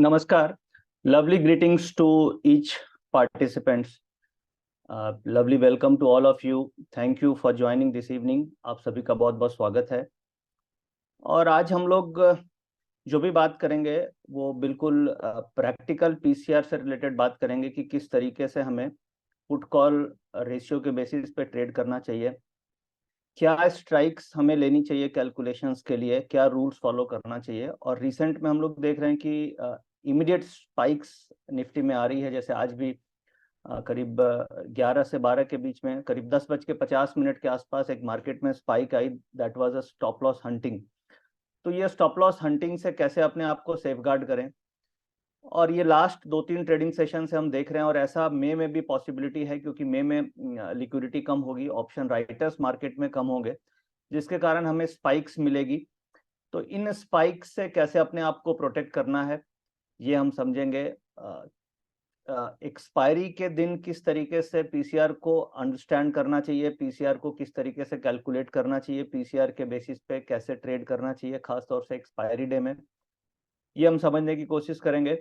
Namaskar. Lovely greetings to each participants. Lovely welcome to all of you. Thank you for joining this evening. आप सभी का बहुत बहुत स्वागत है। और आज हम लोग जो भी बात करेंगे वो बिल्कुल प्रैक्टिकल पीसीआर से रिलेटेड बात करेंगे कि किस तरीके से हमें पुट कॉल रेशियो के बेसिस पे ट्रेड करना चाहिए, क्या स्ट्राइक्स हमें लेनी चाहिए कैलकुलेशंस के लिए, क्या रूल्स फॉलो करना चाहिए। और रिसेंट में हम लोग देख रहे हैं कि इमीडिएट स्पाइक्स निफ्टी में आ रही है। जैसे आज भी करीब 11 से 12 के बीच में करीब 10:50 के आसपास एक मार्केट में spike I, that was a stop loss hunting. तो ये स्टॉप लॉस हंटिंग से कैसे अपने आप को सेफगार्ड करें, और ये लास्ट 2-3 ट्रेडिंग सेशन से हम देख रहे हैं। और ऐसा मई में भी पॉसिबिलिटी है क्योंकि मई में लिक्विडिटी कम होगी, ऑप्शन राइटर्स मार्केट में कम होंगे, जिसके कारण हमें स्पाइक्स मिलेगी। तो इन स्पाइक्स से कैसे अपने आप को प्रोटेक्ट करना है ये हम समझेंगे। एक्सपायरी के दिन किस तरीके से पीसीआर को अंडरस्टैंड करना चाहिए, पीसीआर को किस तरीके से कैलकुलेट करना चाहिए, पीसीआर के बेसिस पे कैसे ट्रेड करना चाहिए, खासतौर से एक्सपायरी डे में, ये हम समझने की कोशिश करेंगे।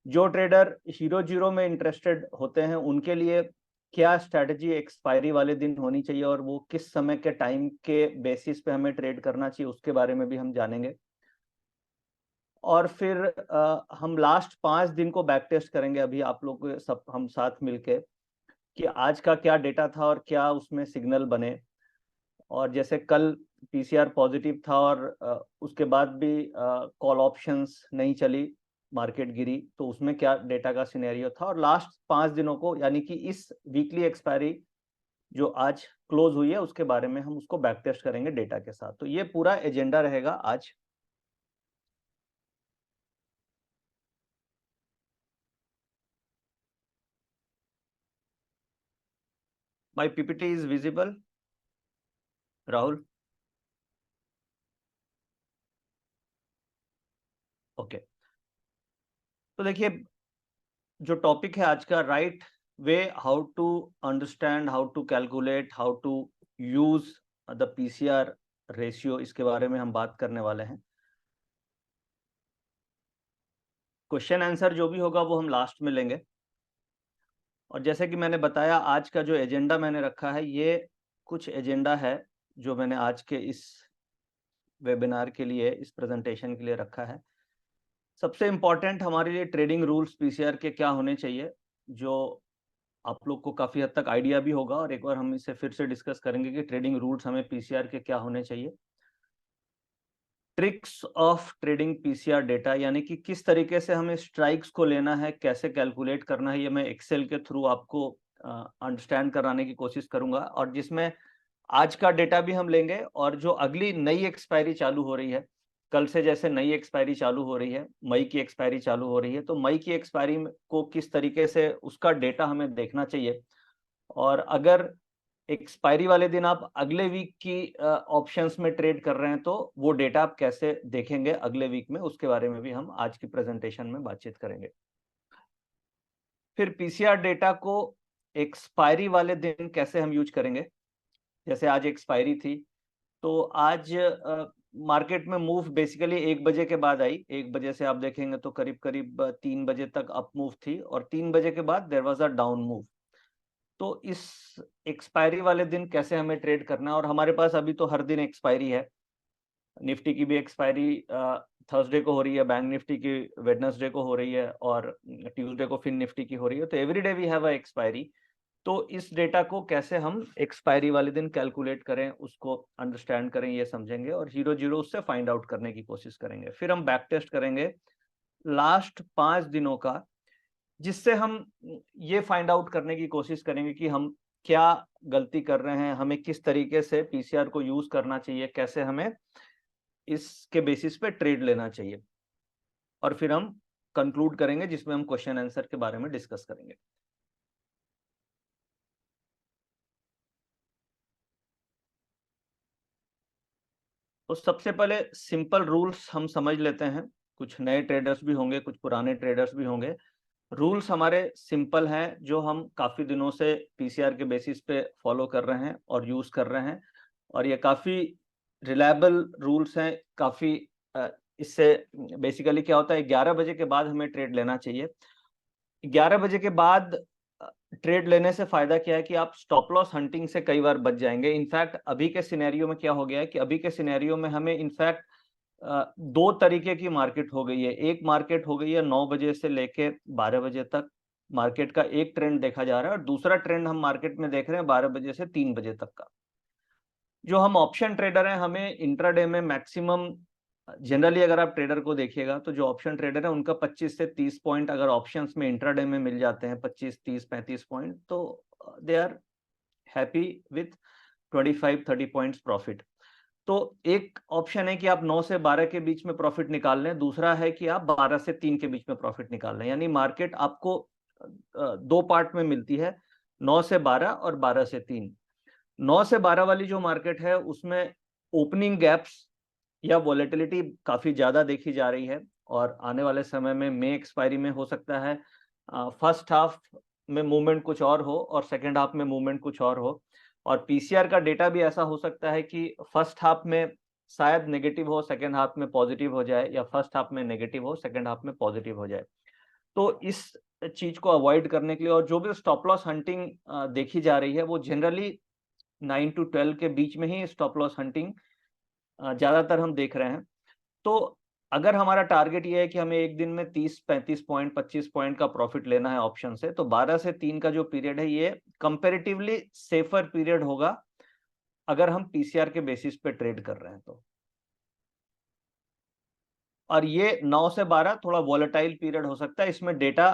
जो ट्रेडर हीरो जीरो में इंटरेस्टेड होते हैं उनके लिए क्या स्ट्रैटेजी एक्सपायरी वाले दिन होनी चाहिए और वो किस समय के टाइम के बेसिस पे हमें ट्रेड करना चाहिए, उसके बारे में भी हम जानेंगे। और फिर हम लास्ट 5 दिन को बैक टेस्ट करेंगे, अभी आप लोग सब हम साथ मिलके, कि आज का क्या डेटा था और क्या उसमें सिग्नल बने। और जैसे कल पीसीआर पॉजिटिव था और उसके बाद भी कॉल ऑप्शंस नहीं चली, मार्केट गिरी, तो उसमें क्या डेटा का सिनेरियो था। और लास्ट 5 दिनों को, यानी कि इस वीकली एक्सपायरी जो आज क्लोज हुई है उसके बारे में हम उसको बैक टेस्ट करेंगे डेटा के साथ। तो ये पूरा एजेंडा रहेगा आज। My PPT is visible, Rahul? Okay. तो देखिए, जो टॉपिक है आज का, right way how to understand, how to calculate, how to use the PCR ratio, इसके बारे में हम बात करने वाले हैं। क्वेश्चन आंसर जो भी होगा वो हम लास्ट में लेंगे। और जैसे कि मैंने बताया, आज का जो एजेंडा मैंने रखा है, ये कुछ एजेंडा है जो मैंने आज के इस वेबिनार के लिए, इस प्रेजेंटेशन के लिए रखा है। सबसे इम्पोर्टेंट हमारे लिए ट्रेडिंग रूल्स पीसीआर के क्या होने चाहिए, जो आप लोग को काफ़ी हद तक आइडिया भी होगा। और एक बार हम इसे फिर से डिस्कस करेंगे कि ट्रेडिंग रूल्स हमें पीसीआर के क्या होने चाहिए। Tricks of trading PCR data, यानी कि किस तरीके से हमें स्ट्राइक्स को लेना है, कैसे कैलकुलेट करना है, ये मैं एक्सेल के थ्रू आपको अंडरस्टैंड कराने की कोशिश करूंगा। और जिसमें आज का डेटा भी हम लेंगे, और जो अगली नई एक्सपायरी चालू हो रही है, कल से जैसे नई एक्सपायरी चालू हो रही है, मई की एक्सपायरी चालू हो रही है, तो मई की एक्सपायरी को किस तरीके से उसका डेटा हमें देखना चाहिए। और अगर एक्सपायरी वाले दिन आप अगले वीक की ऑप्शंस में ट्रेड कर रहे हैं, तो वो डेटा आप कैसे देखेंगे अगले वीक में, उसके बारे में भी हम आज की प्रेजेंटेशन में बातचीत करेंगे। फिर पीसीआर डेटा को एक्सपायरी वाले दिन कैसे हम यूज करेंगे। जैसे आज एक्सपायरी थी, तो आज मार्केट में मूव बेसिकली 1 बजे के बाद आई। 1 बजे से आप देखेंगे तो करीब करीब 3 बजे तक अप मूव थी, और 3 बजे के बाद there was a down move. तो इस एक्सपायरी वाले दिन कैसे हमें ट्रेड करना है। और हमारे पास अभी तो हर दिन एक्सपायरी है, निफ्टी की भी एक्सपायरी थर्सडे को हो रही है, बैंक निफ्टी की वेडनेसडे को हो रही है, और ट्यूसडे को फिन निफ्टी की हो रही है। तो every day we have a expiry. तो इस डेटा को कैसे हम एक्सपायरी वाले दिन कैलकुलेट करें, उसको अंडरस्टैंड करें, ये समझेंगे, और जीरो जीरो उससे फाइंड आउट करने की कोशिश करेंगे। फिर हम बैक टेस्ट करेंगे लास्ट 5 दिनों का, जिससे हम ये फाइंड आउट करने की कोशिश करेंगे कि हम क्या गलती कर रहे हैं, हमें किस तरीके से पीसीआर को यूज करना चाहिए, कैसे हमें इसके बेसिस पे ट्रेड लेना चाहिए। और फिर हम कंक्लूड करेंगे जिसमें हम क्वेश्चन आंसर के बारे में डिस्कस करेंगे। तो सबसे पहले सिंपल रूल्स हम समझ लेते हैं। कुछ नए ट्रेडर्स भी होंगे, कुछ पुराने ट्रेडर्स भी होंगे। रूल्स हमारे सिंपल हैं, जो हम काफ़ी दिनों से पीसीआर के बेसिस पे फॉलो कर रहे हैं और यूज़ कर रहे हैं। और ये काफ़ी रिलायबल रूल्स हैं, काफ़ी इससे बेसिकली क्या होता है, 11 बजे के बाद हमें ट्रेड लेना चाहिए। 11 बजे के बाद ट्रेड लेने से फायदा क्या है कि आप स्टॉप लॉस हंटिंग से कई बार बच जाएंगे। इनफैक्ट अभी के सिनेरियो में क्या हो गया है कि अभी के सिनेरियो में हमें इनफैक्ट दो तरीके की मार्केट हो गई है। एक मार्केट हो गई है 9 बजे से लेके 12 बजे तक, मार्केट का एक ट्रेंड देखा जा रहा है, और दूसरा ट्रेंड हम मार्केट में देख रहे हैं 12 बजे से 3 बजे तक का। जो हम ऑप्शन ट्रेडर हैं, हमें इंट्राडे में मैक्सिमम, जनरली अगर आप ट्रेडर को देखिएगा तो जो ऑप्शन ट्रेडर है उनका 25 से 30 पॉइंट अगर ऑप्शंस में इंट्राडे में मिल जाते हैं, 25, 30, 35 पॉइंट, तो they are happy with 25-30 points profit. तो एक ऑप्शन है कि आप 9 से 12 के बीच में प्रॉफिट निकाल लें, दूसरा है कि आप 12 से 3 के बीच में प्रॉफिट निकाल लें। यानी मार्केट आपको दो पार्ट में मिलती है, 9 से 12 और 12 से 3। 9 से 12 वाली जो मार्केट है उसमें ओपनिंग गैप्स या वॉलेटिलिटी काफी ज्यादा देखी जा रही है, और आने वाले समय में मई एक्सपायरी में हो सकता है फर्स्ट हाफ में मूवमेंट कुछ और हो और सेकेंड हाफ में मूवमेंट कुछ और हो। और पीसीआर का डेटा भी ऐसा हो सकता है कि फर्स्ट हाफ में शायद नेगेटिव हो, सेकेंड हाफ में पॉजिटिव हो जाए, या फर्स्ट हाफ में नेगेटिव हो, सेकेंड हाफ में पॉजिटिव हो जाए। तो इस चीज को अवॉइड करने के लिए, और जो भी स्टॉप लॉस हंटिंग देखी जा रही है वो जनरली 9 to 12 के बीच में ही स्टॉप लॉस हंटिंग ज्यादातर हम देख रहे हैं। तो अगर हमारा टारगेट ये है कि हमें एक दिन में 30-35 पॉइंट, 25 पॉइंट का प्रॉफिट लेना है ऑप्शन से, तो 12 से 3 का जो पीरियड है ये कंपैरेटिवली सेफर पीरियड होगा अगर हम पीसीआर के बेसिस पे ट्रेड कर रहे हैं तो। और ये 9 से 12 थोड़ा वॉलेटाइल पीरियड हो सकता है, इसमें डेटा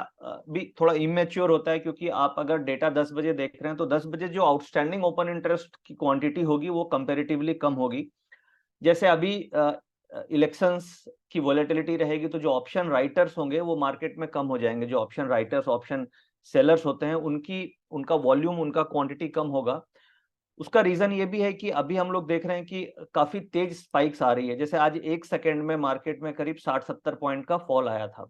भी थोड़ा इमेच्योर होता है, क्योंकि आप अगर डेटा 10 बजे देख रहे हैं तो 10 बजे जो आउटस्टैंडिंग ओपन इंटरेस्ट की क्वांटिटी होगी वो कंपैरेटिवली कम होगी। जैसे अभी इलेक्शंस की वॉलेटिलिटी रहेगी तो जो ऑप्शन राइटर्स होंगे वो मार्केट में कम हो जाएंगे। जो ऑप्शन राइटर्स, ऑप्शन सेलर्स होते हैं, उनका वॉल्यूम, उनका क्वांटिटी कम होगा। उसका रीजन ये भी है कि अभी हम लोग देख रहे हैं कि काफी तेज स्पाइक्स आ रही है। जैसे आज एक सेकेंड में मार्केट में करीब 60-70 पॉइंट का फॉल आया था,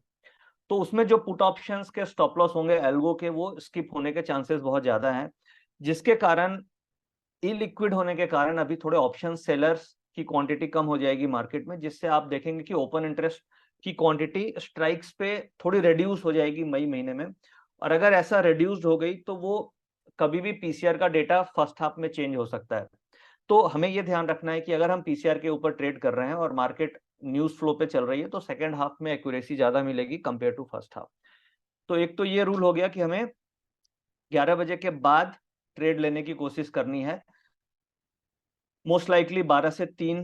तो उसमें जो पुट ऑप्शंस के स्टॉप लॉस होंगे एल्गो के, वो स्किप होने के चांसेस बहुत ज्यादा हैं, जिसके कारण इलिक्विड होने के कारण अभी थोड़े ऑप्शन सेलर्स की क्वांटिटी कम हो जाएगी मार्केट में, जिससे आप देखेंगे कि ओपन इंटरेस्ट की क्वांटिटी स्ट्राइक्स पे थोड़ी रिड्यूस हो जाएगी मई महीने में। और अगर ऐसा रिड्यूस्ड हो गई तो वो कभी भी पीसीआर का डेटा फर्स्ट हाफ में चेंज हो सकता है। तो हमें ये ध्यान रखना है कि अगर हम पीसीआर के ऊपर ट्रेड कर रहे हैं और मार्केट न्यूज फ्लो पे चल रही है तो सेकेंड हाफ में एक्यूरेसी ज्यादा मिलेगी कंपेयर टू फर्स्ट हाफ। तो एक तो ये रूल हो गया कि हमें 11 बजे के बाद ट्रेड लेने की कोशिश करनी है। मोस्ट लाइकली 12 से 3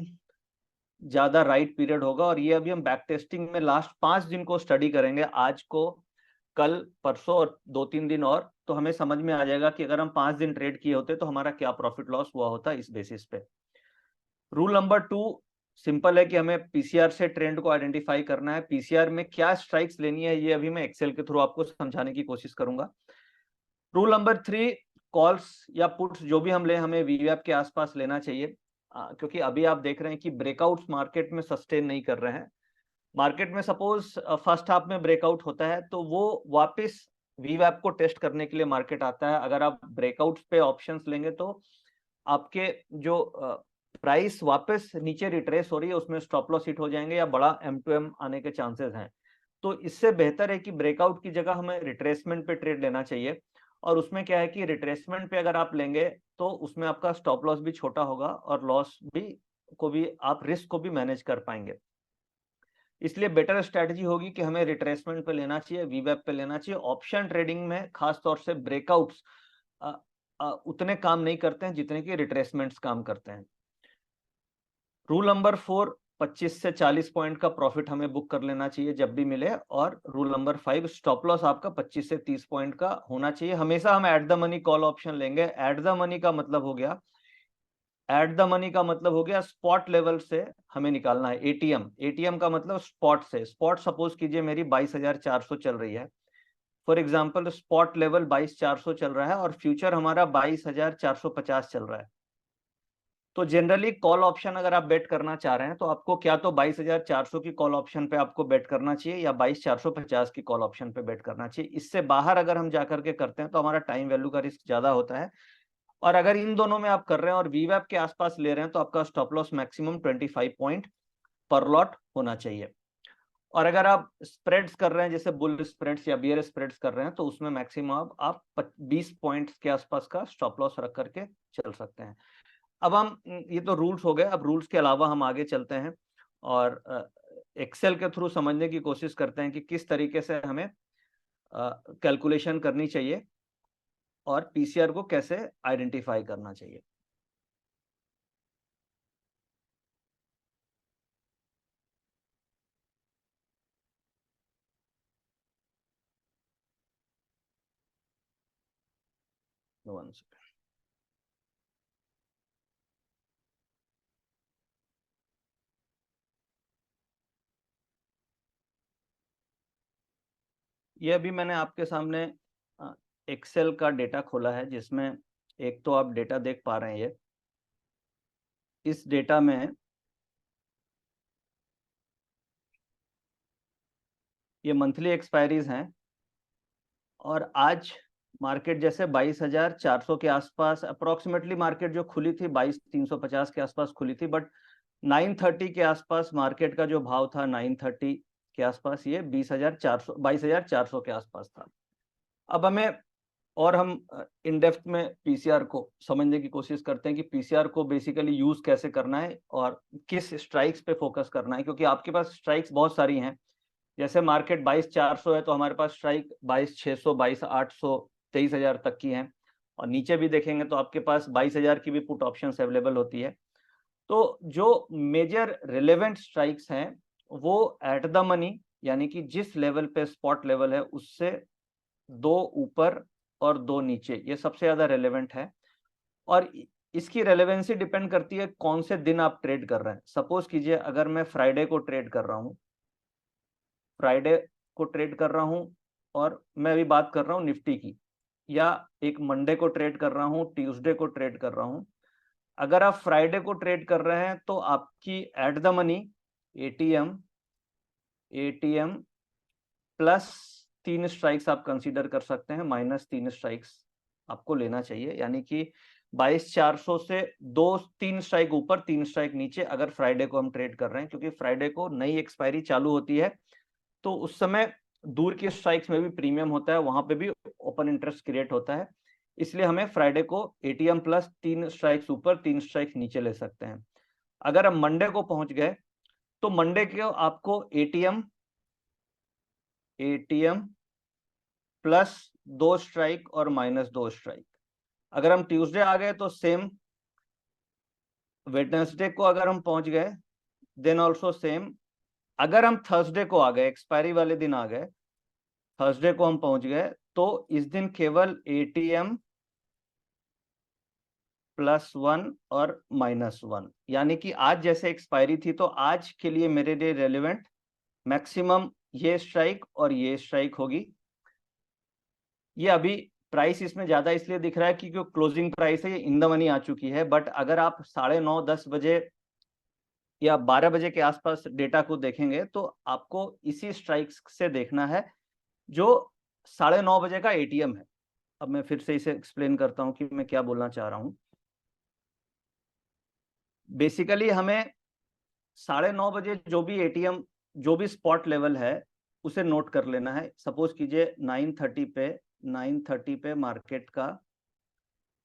ज्यादा राइट पीरियड होगा, और ये अभी हम बैक टेस्टिंग में लास्ट 5 दिन को स्टडी करेंगे, आज को, कल, परसों और 2-3 दिन और, तो हमें समझ में आ जाएगा कि अगर हम 5 दिन ट्रेड किए होते तो हमारा क्या प्रॉफिट लॉस हुआ होता इस बेसिस पे। रूल नंबर 2 सिंपल है कि हमें पीसीआर से ट्रेंड को आइडेंटिफाई करना है। पीसीआर में क्या स्ट्राइक्स लेनी है ये अभी मैं एक्सेल के थ्रू आपको समझाने की कोशिश करूंगा। रूल नंबर 3, कॉल्स या पुट्स जो भी हम ले, हमें वीवैप के आसपास लेना चाहिए, क्योंकि अभी आप देख रहे हैं कि ब्रेकआउट्स मार्केट में सस्टेन नहीं कर रहे हैं। मार्केट में सपोज फर्स्ट हाफ में ब्रेकआउट होता है तो वो वापस वीवैप को टेस्ट करने के लिए मार्केट आता है। अगर आप ब्रेकआउट्स पे ऑप्शंस लेंगे तो आपके जो प्राइस वापस नीचे रिट्रेस हो रही है उसमें स्टॉप लॉस हिट हो जाएंगे या बड़ा M2M आने के चांसेस हैं। तो इससे बेहतर है कि ब्रेकआउट की जगह हमें रिट्रेसमेंट पे ट्रेड लेना चाहिए। और उसमें क्या है कि रिट्रेसमेंट पे अगर आप लेंगे तो उसमें आपका स्टॉप लॉस भी छोटा होगा और लॉस भी आप रिस्क को भी मैनेज कर पाएंगे। इसलिए बेटर स्ट्रेटजी होगी कि हमें रिट्रेसमेंट पे लेना चाहिए, वीवैप पे लेना चाहिए। ऑप्शन ट्रेडिंग में खास तौर से ब्रेकआउट्स उतने काम नहीं करते हैं जितने कि रिट्रेसमेंट्स काम करते हैं। रूल नंबर 4, 25 से 40 पॉइंट का प्रॉफिट हमें बुक कर लेना चाहिए जब भी मिले। और रूल नंबर 5, स्टॉप लॉस आपका 25 से 30 पॉइंट का होना चाहिए। हमेशा हम at the money call option लेंगे। एट द मनी का मतलब हो गया, स्पॉट लेवल से हमें निकालना है। एटीएम का मतलब स्पॉट से। स्पॉट सपोज कीजिए मेरी 22,400 चल रही है, फॉर एग्जांपल स्पॉट लेवल 22,400 चल रहा है और फ्यूचर हमारा 22,450 चल रहा है। तो जनरली कॉल ऑप्शन अगर आप बेट करना चाह रहे हैं तो आपको क्या तो 22,400 की कॉल ऑप्शन पे आपको बेट करना चाहिए या 22,450 की कॉल ऑप्शन पे बेट करना चाहिए। इससे बाहर अगर हम जाकर के करते हैं तो हमारा टाइम वैल्यू का रिस्क ज्यादा होता है। और अगर इन दोनों में आप कर रहे हैं और वीवैप के आसपास ले रहे हैं तो आपका स्टॉप लॉस मैक्सिमम 25 पॉइंट पर लॉट होना चाहिए। और अगर आप स्प्रेड्स कर रहे हैं, जैसे बुल स्प्रेड्स या बियर स्प्रेड्स कर रहे हैं, तो उसमें मैक्सिमम आप 20 पॉइंट्स के आसपास का स्टॉप लॉस रख करके चल सकते हैं। अब हम ये तो रूल्स हो गए, अब रूल्स के अलावा हम आगे चलते हैं और एक्सेल के थ्रू समझने की कोशिश करते हैं कि किस तरीके से हमें कैलकुलेशन करनी चाहिए और पीसीआर को कैसे आइडेंटिफाई करना चाहिए। One second. ये अभी मैंने आपके सामने एक्सेल का डेटा खोला है, जिसमें एक तो आप डेटा देख पा रहे हैं, ये इस डेटा में ये मंथली एक्सपायरीज हैं और आज मार्केट जैसे 22,400 के आसपास अप्रोक्सीमेटली मार्केट जो खुली थी 22,350 के आसपास खुली थी, बट 930 के आसपास मार्केट का जो भाव था 930 के आसपास ये 22,400 के आसपास था। अब हमें और हम इन डेप्थ में पीसीआर को समझने की कोशिश करते हैं कि पीसीआर को बेसिकली यूज कैसे करना है और किस स्ट्राइक्स पे फोकस करना है, क्योंकि आपके पास स्ट्राइक्स बहुत सारी हैं। जैसे मार्केट 22,400 है तो हमारे पास स्ट्राइक 22,600, 22,800, 23,000 तक की हैं, और नीचे भी देखेंगे तो आपके पास 22,000 की भी पुट ऑप्शंस अवेलेबल होती है। तो जो मेजर रिलेवेंट स्ट्राइक्स हैं वो एट द मनी, यानी कि जिस लेवल पे स्पॉट लेवल है उससे 2 ऊपर और 2 नीचे, ये सबसे ज्यादा रेलेवेंट है। और इसकी रेलेवेंसी डिपेंड करती है कौन से दिन आप ट्रेड कर रहे हैं। सपोज कीजिए अगर मैं फ्राइडे को ट्रेड कर रहा हूँ, और मैं अभी बात कर रहा हूँ निफ्टी की, या एक मंडे को ट्रेड कर रहा हूँ, ट्यूसडे को ट्रेड कर रहा हूँ। अगर आप फ्राइडे को ट्रेड कर रहे हैं तो आपकी at the money ATM plus 3 strikes आप कंसीडर कर सकते हैं, माइनस 3 स्ट्राइक्स आपको लेना चाहिए, यानी कि 22,400 से 3 स्ट्राइक ऊपर 3 स्ट्राइक नीचे अगर फ्राइडे को हम ट्रेड कर रहे हैं, क्योंकि फ्राइडे को नई एक्सपायरी चालू होती है तो उस समय दूर के स्ट्राइक्स में भी प्रीमियम होता है, वहां पे भी ओपन इंटरेस्ट क्रिएट होता है। इसलिए हमें फ्राइडे को एटीएम प्लस 3 स्ट्राइक्स ऊपर 3 स्ट्राइक्स नीचे ले सकते हैं। अगर हम मंडे को पहुंच गए तो मंडे को आपको एटीएम प्लस 2 स्ट्राइक और माइनस 2 स्ट्राइक। अगर हम ट्यूसडे आ गए तो सेम। वेडनेसडे को अगर हम पहुंच गए देन ऑल्सो सेम। अगर हम थर्सडे को आ गए, एक्सपायरी वाले दिन आ गए, थर्सडे को हम पहुंच गए, तो इस दिन केवल एटीएम +1 और -1, यानी कि आज जैसे एक्सपायरी थी तो आज के लिए मेरे लिए रेलेवेंट मैक्सिमम ये स्ट्राइक और ये स्ट्राइक होगी। ये अभी प्राइस इसमें ज्यादा इसलिए दिख रहा है क्योंकि क्लोजिंग प्राइस है, ये इन द मनी आ चुकी है। बट अगर आप 9:30 10 बजे या 12 बजे के आसपास डेटा को देखेंगे तो आपको इसी स्ट्राइक्स से देखना है जो 9:30 बजे का एटीएम है। अब मैं फिर से इसे एक्सप्लेन करता हूं कि मैं क्या बोलना चाह रहा हूं। बेसिकली हमें 9:30 बजे जो भी एटीएम, जो भी स्पॉट लेवल है उसे नोट कर लेना है। सपोज कीजिए 9:30 पे मार्केट का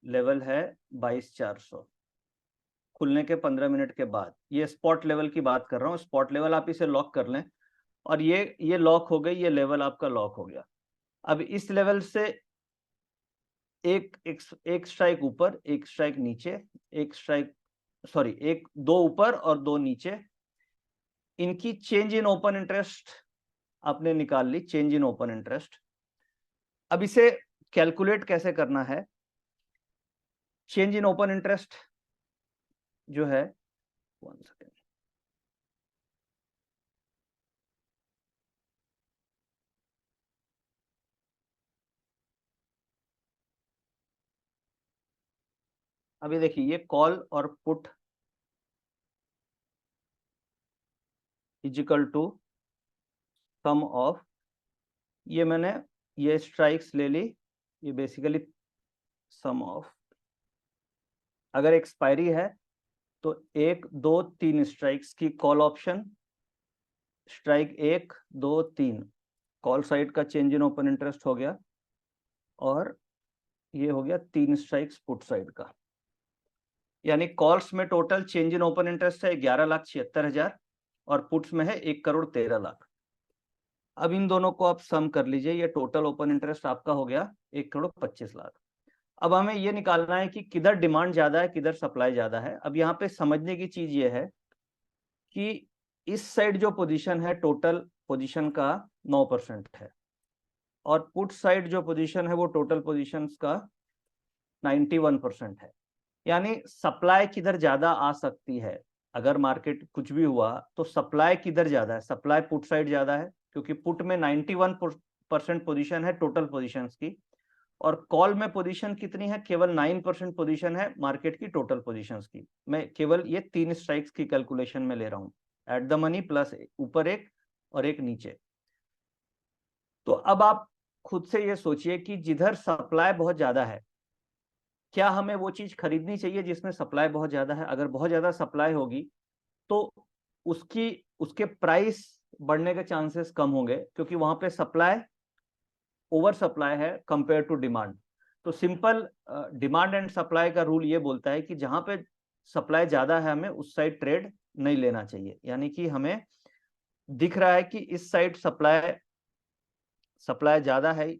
लेवल है 22,400 खुलने के 15 मिनट के बाद। ये स्पॉट लेवल की बात कर रहा हूँ, स्पॉट लेवल आप इसे लॉक कर लें और ये लॉक हो गई, ये लेवल आपका लॉक हो गया। अब इस लेवल से एक स्ट्राइक ऊपर, एक स्ट्राइक नीचे, एक 2 ऊपर और 2 नीचे, इनकी चेंज इन ओपन इंटरेस्ट आपने निकाल ली, चेंज इन ओपन इंटरेस्ट। अब इसे कैलकुलेट कैसे करना है? चेंज इन ओपन इंटरेस्ट जो है, 1 सेकेंड, अभी देखिए ये कॉल और put is equal to sum of, ये मैंने ये स्ट्राइक्स ले ली, ये बेसिकली सम ऑफ, अगर एक्सपायरी है तो 1 2 3 स्ट्राइक्स की call option, strike 1 2 3 call side का चेंज इन ओपन इंटरेस्ट हो गया, और ये हो गया 3 स्ट्राइक्स पुट साइड का। यानी कॉल्स में total change in open interest है 11,76,000 और पुट्स में है 1,13,00,000। अब इन दोनों को आप सम कर लीजिए, ये टोटल ओपन इंटरेस्ट आपका हो गया 1,25,00,000। अब हमें ये निकालना है कि किधर डिमांड ज्यादा है, किधर सप्लाई ज्यादा है। अब यहाँ पे समझने की चीज ये है कि इस साइड जो पोजीशन है टोटल पोजीशन का 9% है, और पुट साइड जो पोजीशन है वो टोटल पोजीशंस का 91% है। यानी सप्लाई किधर ज्यादा आ सकती है, अगर मार्केट कुछ भी हुआ तो सप्लाई किधर ज्यादा है, सप्लाई पुट साइड ज्यादा है, क्योंकि पुट में 91% पोजीशन है टोटल पोजीशंस की, और कॉल में पोजीशन कितनी है, केवल 9% पोजीशन है मार्केट की टोटल पोजीशंस की। मैं केवल ये 3 स्ट्राइक्स की कैलकुलेशन में ले रहा हूं, एट द मनी प्लस ऊपर एक और एक नीचे। तो अब आप खुद से ये सोचिए कि जिधर सप्लाई बहुत ज्यादा है, क्या हमें वो चीज खरीदनी चाहिए जिसमें सप्लाई बहुत ज्यादा है? अगर बहुत ज्यादा सप्लाई होगी तो उसके प्राइस बढ़ने के चांसेस कम होंगे, क्योंकि वहां पे सप्लाई ओवर सप्लाई है कंपेयर टू डिमांड। तो सिंपल डिमांड एंड सप्लाई का रूल ये बोलता है कि जहां पे सप्लाई ज्यादा है हमें उस साइड ट्रेड नहीं लेना चाहिए। यानी कि हमें दिख रहा है कि इस साइड सप्लाई ज्यादा है,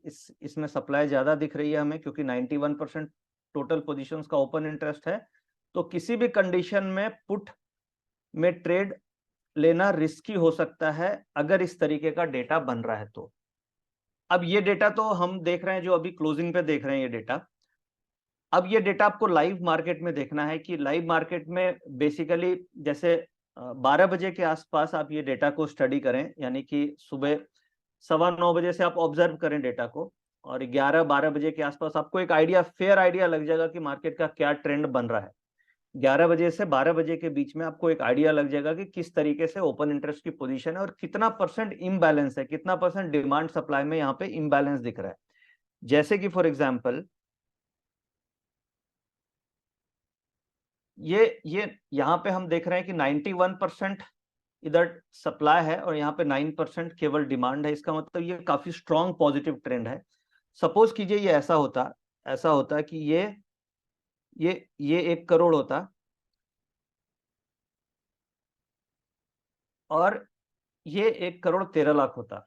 इसमें सप्लाई ज्यादा दिख रही है हमें, क्योंकि 91% टोटल पोजीशंस का ओपन इंटरेस्ट है। तो किसी भी कंडीशन में पुट में ट्रेड लेना रिस्की हो सकता है अगर इस तरीके का डेटा बन रहा है तो। अब ये डेटा तो हम देख रहे हैं, जो अभी क्लोजिंग पे देख रहे हैं ये डेटा। अब ये डेटा आपको लाइव मार्केट में देखना है कि लाइव मार्केट में बेसिकली जैसे 12 बजे के आसपास आप ये डेटा को स्टडी करें, यानी कि सुबह 9:15 बजे से आप ऑब्जर्व करें डेटा को, और 11-12 बजे के आसपास आपको एक आइडिया, फेयर आइडिया लग जाएगा कि मार्केट का क्या ट्रेंड बन रहा है। 11 बजे से 12 बजे के बीच में आपको एक आइडिया लग जाएगा कि किस तरीके से ओपन इंटरेस्ट की पोजीशन है और कितना परसेंट इम्बैलेंस है, कितना परसेंट डिमांड सप्लाई में यहाँ पे इम्बैलेंस दिख रहा है। जैसे कि फॉर एग्जांपल ये यहाँ पे हम देख रहे हैं कि 91% इधर सप्लाई है और यहाँ पे 9% केवल डिमांड है। इसका मतलब ये काफी स्ट्रॉन्ग पॉजिटिव ट्रेंड है। सपोज कीजिए ये ऐसा होता कि ये 1 करोड़ होता और ये 1,13,00,000 होता,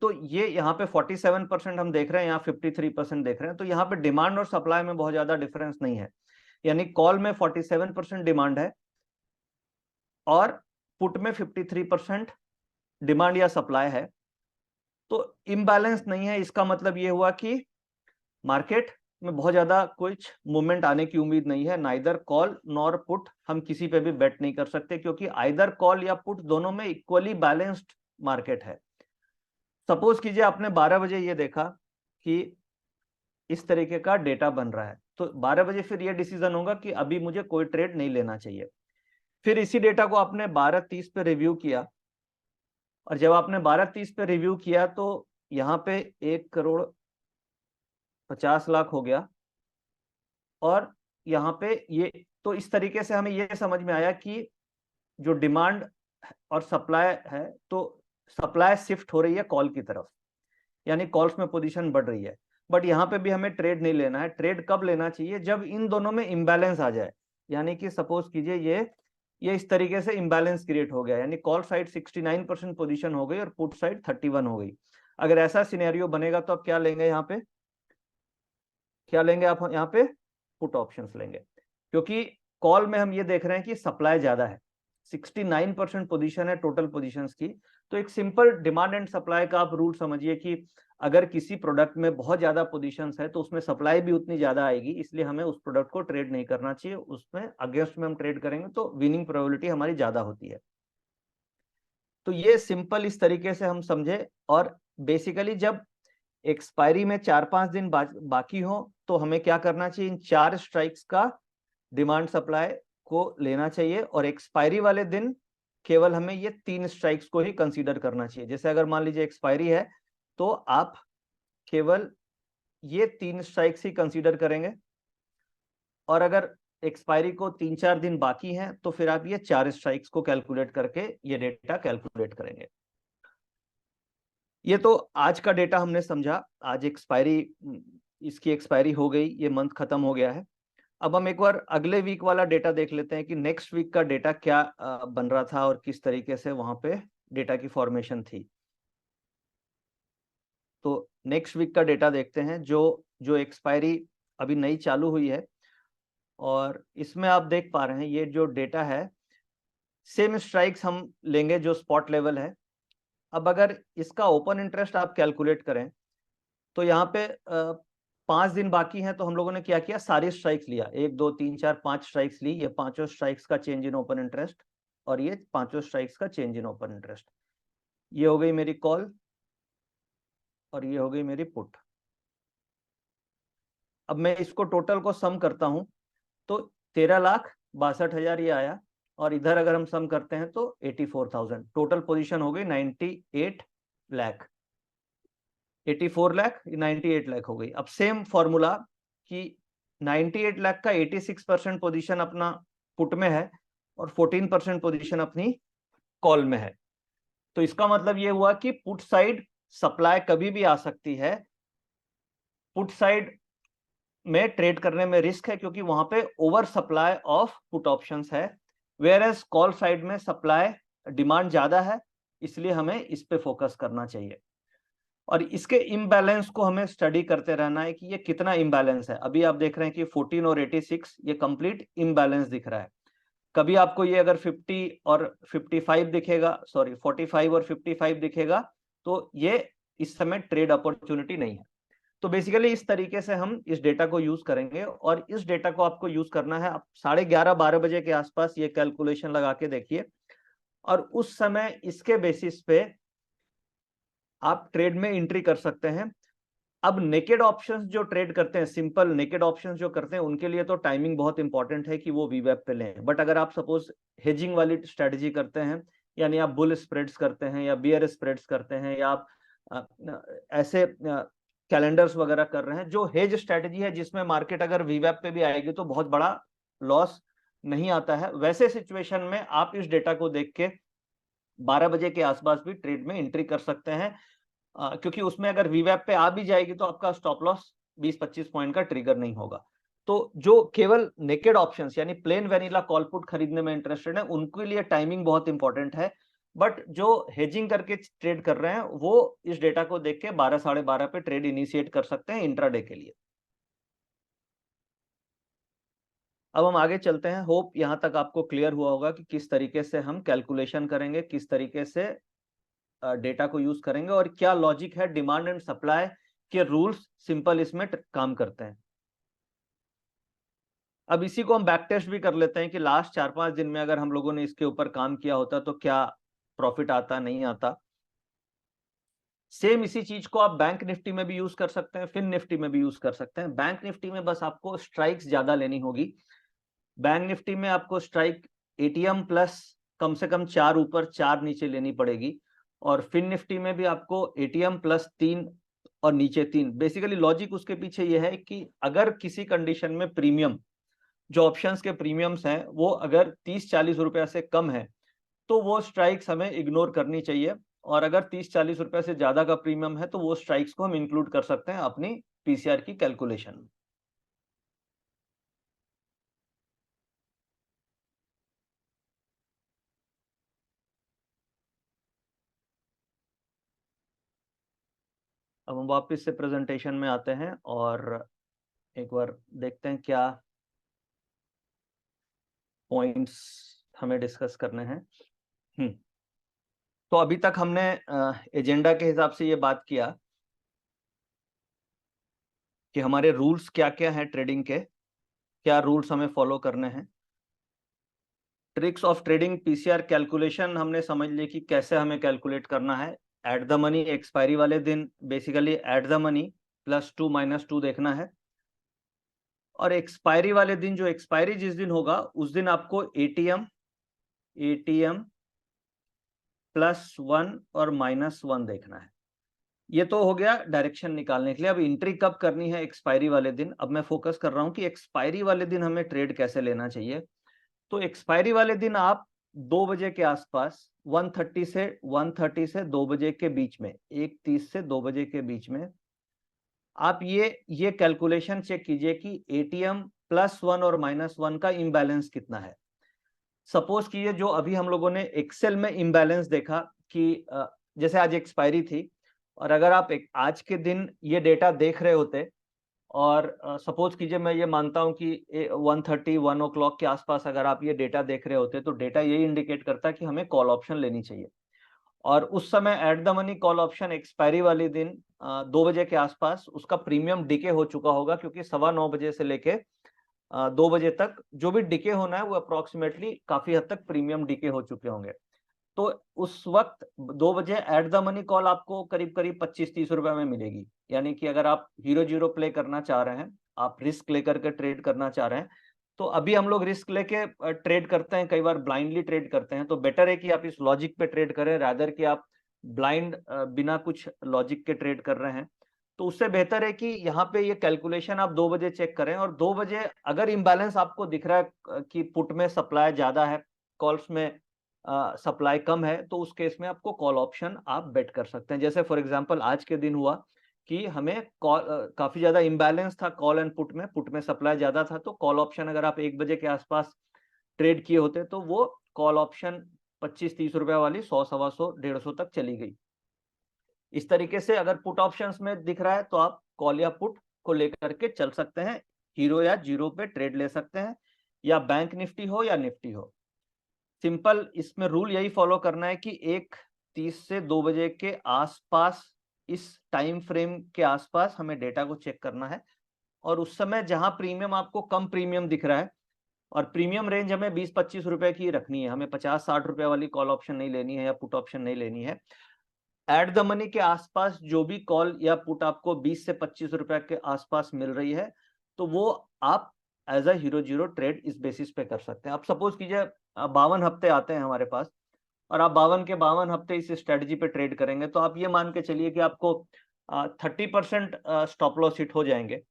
तो ये यहाँ पे 47% हम देख रहे हैं, यहाँ 53% देख रहे हैं। तो यहाँ पे डिमांड और सप्लाई में बहुत ज्यादा डिफरेंस नहीं है। यानी कॉल में 47% डिमांड है और पुट में 53% डिमांड या सप्लाई है, तो इम्बैलेंस नहीं है। इसका मतलब ये हुआ कि मार्केट में बहुत ज्यादा कुछ मूवमेंट आने की उम्मीद नहीं है। नाइदर कॉल नॉर पुट, हम किसी पे भी बेट नहीं कर सकते, क्योंकि आइदर कॉल या पुट दोनों में इक्वली बैलेंस्ड मार्केट है। सपोज कीजिए आपने 12 बजे ये देखा कि इस तरीके का डेटा बन रहा है, तो 12 बजे फिर ये डिसीजन होगा कि अभी मुझे कोई ट्रेड नहीं लेना चाहिए। फिर इसी डेटा को आपने 12:30 पे रिव्यू किया, और जब आपने 12:30 पे रिव्यू किया तो यहाँ पे 1,50,00,000 हो गया, और यहाँ पे ये, तो इस तरीके से हमें ये समझ में आया कि जो डिमांड और सप्लाई है, तो सप्लाई शिफ्ट हो रही है कॉल की तरफ, यानी कॉल्स में पोजीशन बढ़ रही है। बट यहाँ पे भी हमें ट्रेड नहीं लेना है। ट्रेड कब लेना चाहिए? जब इन दोनों में इम्बैलेंस आ जाए। यानी कि सपोज कीजिए ये इस तरीके से इम्बैलेंस क्रिएट हो गया, यानी कॉल साइड 69% पोजीशन हो गई और पुट साइड 31 हो गई। अगर ऐसा सिनेरियो बनेगा तो आप क्या लेंगे? यहाँ पे क्या लेंगे आप? यहाँ पे पुट ऑप्शंस लेंगे, क्योंकि कॉल में हम ये देख रहे हैं कि सप्लाई ज्यादा है, 69% पोजीशन है टोटल पोजीशंस की। तो एक सिंपल डिमांड एंड सप्लाई का आप रूल समझिए कि अगर किसी प्रोडक्ट में बहुत ज्यादा पोजीशंस है तो उसमें सप्लाई भी उतनी ज्यादा आएगी, इसलिए हमें उस प्रोडक्ट को ट्रेड नहीं करना चाहिए। उसमें अगेंस्ट में हम ट्रेड करेंगे तो विनिंग प्रोबेबिलिटी हमारी ज्यादा होती है। तो ये सिंपल इस तरीके से हम समझे। और बेसिकली जब एक्सपायरी में 4-5 दिन बाकी हो तो हमें क्या करना चाहिए? इन 4 स्ट्राइक्स का डिमांड सप्लाई को लेना चाहिए, और एक्सपायरी वाले दिन केवल हमें ये 3 स्ट्राइक्स को ही कंसीडर करना चाहिए। जैसे अगर मान लीजिए एक्सपायरी है तो आप केवल ये 3 स्ट्राइक्स ही कंसीडर करेंगे, और अगर एक्सपायरी को 3-4 दिन बाकी हैं, तो फिर आप ये 4 स्ट्राइक्स को कैलकुलेट करके ये डेटा कैलकुलेट करेंगे। ये तो आज का डेटा हमने समझा, आज एक्सपायरी, इसकी एक्सपायरी हो गई, ये मंथ खत्म हो गया है। अब हम एक बार अगले वीक वाला डेटा देख लेते हैं कि नेक्स्ट वीक का डेटा क्या बन रहा था और किस तरीके से वहां पे डेटा की फॉर्मेशन थी। तो नेक्स्ट वीक का डेटा देखते हैं, जो एक्सपायरी अभी नई चालू हुई है, और इसमें आप देख पा रहे हैं ये जो डेटा है, सेम स्ट्राइक्स हम लेंगे जो स्पॉट लेवल है। अब अगर इसका ओपन इंटरेस्ट आप कैलकुलेट करें तो यहाँ पे 5 दिन बाकी हैं, तो हम लोगों ने क्या किया, सारी स्ट्राइक्स लिया, 1 2 3 4 5 स्ट्राइक्स ली। ये पांचों स्ट्राइक्स का चेंज इन ओपन इंटरेस्ट और ये पांचों स्ट्राइक्स का चेंज इन ओपन इंटरेस्ट। ये हो गई मेरी कॉल और ये हो गई मेरी पुट। अब मैं इसको टोटल को सम करता हूं तो 13,62,000 ये आया, और इधर अगर हम सम करते हैं तो 84,000। टोटल पोजीशन हो गई 98 लाख, 84 लाख, 98 लाख हो गई। अब सेम फॉर्मूला कि 98 लाख का 86% पोजीशन अपना पुट में है और 14% पोजीशन अपनी कॉल में है। तो इसका मतलब ये हुआ कि पुट साइड सप्लाई कभी भी आ सकती है। पुट साइड में ट्रेड करने में रिस्क है क्योंकि वहां पे over supply of put options है, वेयर एज कॉल साइड में सप्लाई डिमांड ज्यादा है, इसलिए हमें इस पे फोकस करना चाहिए। और इसके इम्बैलेंस को हमें स्टडी करते रहना है कि ये कितना इम्बैलेंस है। अभी आप देख रहे हैं कि 14 और 86 ये कंप्लीट इम्बैलेंस दिख रहा है। कभी आपको ये अगर 50 और 55 दिखेगा, सॉरी 45 और 55 दिखेगा, तो ये इस समय ट्रेड अपॉर्चुनिटी नहीं है। तो बेसिकली इस तरीके से हम इस डेटा को यूज करेंगे, और इस डेटा को आपको यूज करना है। आप 11:30-12 बजे के आसपास ये कैलकुलेशन लगा के देखिए, और उस समय इसके बेसिस पे आप ट्रेड में एंट्री कर सकते हैं। अब नेकेड ऑप्शंस जो ट्रेड करते हैं, सिंपल नेकेड ऑप्शंस जो करते हैं, उनके लिए तो टाइमिंग बहुत इंपॉर्टेंट है कि वो वीवेब पे लें। बट अगर आप सपोज हेजिंग वाली स्ट्रेटजी करते हैं, यानी आप बुल स्प्रेड्स करते हैं या बियर स्प्रेड्स करते हैं, या आप ऐसे कैलेंडर्स वगैरह कर रहे हैं, जो हेज स्ट्रेटजी है जिसमें मार्केट अगर वीवेब पे भी आएगी तो बहुत बड़ा लॉस नहीं आता है, वैसे सिचुएशन में आप इस डेटा को देख के 12 बजे के आसपास भी ट्रेड में एंट्री कर सकते हैं, क्योंकि उसमें अगर वीवेब पे आ भी जाएगी तो आपका स्टॉप लॉस 20-25 पॉइंट का ट्रिगर नहीं होगा। तो जो केवल नेकेड ऑप्शंस यानी प्लेन वेनिला कॉल पुट खरीदने में इंटरेस्टेड है, उनके लिए टाइमिंग बहुत इंपॉर्टेंट है। बट जो हेजिंग करके ट्रेड कर रहे हैं वो इस डेटा को देख के 12-12:30 पे ट्रेड इनिशिएट कर सकते हैं इंट्राडे के लिए। अब हम आगे चलते हैं। होप यहां तक आपको क्लियर हुआ होगा कि किस तरीके से हम कैलकुलेशन करेंगे, किस तरीके से डेटा को यूज करेंगे, और क्या लॉजिक है, डिमांड एंड सप्लाई के रूल्स सिंपल इसमें काम करते हैं। अब इसी को हम बैक टेस्ट भी कर लेते हैं कि लास्ट 4-5 दिन में अगर हम लोगों ने इसके ऊपर काम किया होता तो क्या प्रॉफिट आता, नहीं आता। सेम इसी चीज को आप बैंक निफ्टी में भी यूज कर सकते हैं, फिन निफ्टी में भी यूज कर सकते हैं। बैंक निफ्टी में बस आपको स्ट्राइक्स ज्यादा लेनी होगी। बैंक निफ्टी में आपको स्ट्राइक एटीएम प्लस कम से कम 4 ऊपर 4 नीचे लेनी पड़ेगी, और फिन निफ्टी में भी आपको एटीएम प्लस 3 और नीचे 3। बेसिकली लॉजिक उसके पीछे ये है कि अगर किसी कंडीशन में प्रीमियम, जो ऑप्शंस के प्रीमियम्स हैं, वो अगर 30-40 रुपया से कम है तो वो स्ट्राइक्स हमें इग्नोर करनी चाहिए, और अगर 30-40 रुपए से ज्यादा का प्रीमियम है तो वो स्ट्राइक्स को हम इंक्लूड कर सकते हैं अपनी पीसीआर की कैलकुलेशन में। अब हम वापस से प्रेजेंटेशन में आते हैं और एक बार देखते हैं क्या पॉइंट्स हमें डिस्कस करने हैं। तो अभी तक हमने एजेंडा के हिसाब से ये बात किया कि हमारे रूल्स क्या क्या हैं ट्रेडिंग के, क्या रूल्स हमें फॉलो करने हैं। Tricks of trading PCR calculation हमने समझ ली कि कैसे हमें कैलकुलेट करना है। एट द मनी एक्सपायरी वाले दिन बेसिकली एट द मनी +2 -2 देखना है, और एक्सपायरी वाले दिन, जो एक्सपायरी जिस दिन होगा उस दिन आपको एटीएम +1 और -1 देखना है। ये तो हो गया डायरेक्शन निकालने के लिए। अब एंट्री कब करनी है? एक्सपायरी वाले दिन। अब मैं फोकस कर रहा हूँ कि एक्सपायरी वाले दिन हमें ट्रेड कैसे लेना चाहिए। तो एक्सपायरी वाले दिन आप 2 बजे के आसपास 1:30 से 2 बजे के बीच में, 1:30 से 2 बजे के बीच में आप ये कैलकुलेशन चेक कीजिए कि एटीएम +1 और -1 का इम्बैलेंस कितना है। सपोज कीजिए जो अभी हम लोगों ने एक्सेल में इम्बैलेंस देखा कि जैसे आज एक्सपायरी थी, और अगर आप आज के दिन ये डेटा देख रहे होते, और सपोज कीजिए मैं ये मानता हूं कि 1:30 1 o'clock के आसपास अगर आप ये डेटा देख रहे होते, तो डेटा यही इंडिकेट करता है कि हमें कॉल ऑप्शन लेनी चाहिए। और उस समय at the money call option expiry वाले दिन 2 बजे के आसपास उसका प्रीमियम डिके हो चुका होगा, क्योंकि 9:15 से लेके 2 बजे तक जो भी डिके होना है वो अप्रोक्सीमेटली काफी हद तक प्रीमियम डिके हो चुके होंगे। तो उस वक्त 2 बजे एट द मनी कॉल आपको करीब करीब 25-30 रुपए में मिलेगी। यानी कि अगर आप हीरो जीरो प्ले करना चाह रहे हैं, आप रिस्क लेकर के ट्रेड करना चाह रहे हैं, तो अभी हम लोग रिस्क लेके ट्रेड करते हैं, कई बार ब्लाइंडली ट्रेड करते हैं, तो बेटर है कि आप इस लॉजिक पे ट्रेड करें रादर कि आप ब्लाइंड बिना कुछ लॉजिक के ट्रेड कर रहे हैं। तो उससे बेहतर है कि यहाँ पे ये कैलकुलेशन आप 2 बजे चेक करें, और 2 बजे अगर इम्बैलेंस आपको दिख रहा है कि पुट में सप्लाई ज्यादा है, कॉल्स में सप्लाई कम है, तो उस केस में आपको कॉल ऑप्शन आप बेट कर सकते हैं। जैसे फॉर एग्जांपल आज के दिन हुआ कि हमें काफी ज्यादा इम्बैलेंस था कॉल एंड पुट में सप्लाई ज्यादा था, तो कॉल ऑप्शन अगर आप 1 बजे के आसपास ट्रेड किए होते तो वो कॉल ऑप्शन 25-30 रुपए वाली 100 सवा 100 150 तक चली गई। इस तरीके से अगर पुट ऑप्शंस में दिख रहा है तो आप कॉल या पुट को लेकर के चल सकते हैं, हीरो या जीरो पे ट्रेड ले सकते हैं, या बैंक निफ्टी हो या निफ्टी हो। सिंपल इसमें रूल यही फॉलो करना है कि 1:30 से 2 बजे के आसपास, इस टाइम फ्रेम के आसपास हमें डेटा को चेक करना है, और उस समय जहां प्रीमियम आपको कम प्रीमियम दिख रहा है, और प्रीमियम रेंज हमें 20-25 रुपए की रखनी है, हमें 50-60 रुपए वाली कॉल ऑप्शन नहीं लेनी है या पुट ऑप्शन नहीं लेनी है। एट द मनी के आसपास जो भी कॉल या पुट आपको 20 से 25 रुपए के आसपास मिल रही है, तो वो आप as a hero zero trade इस बेसिस पे कर सकते हैं। आप सपोज कीजिए 52 हफ्ते आते हैं हमारे पास, और आप 52 के 52 हफ्ते इस स्ट्रेटजी पे ट्रेड करेंगे, तो आप ये मान के चलिए कि आपको 30% स्टॉप लॉस हिट हो जाएंगे।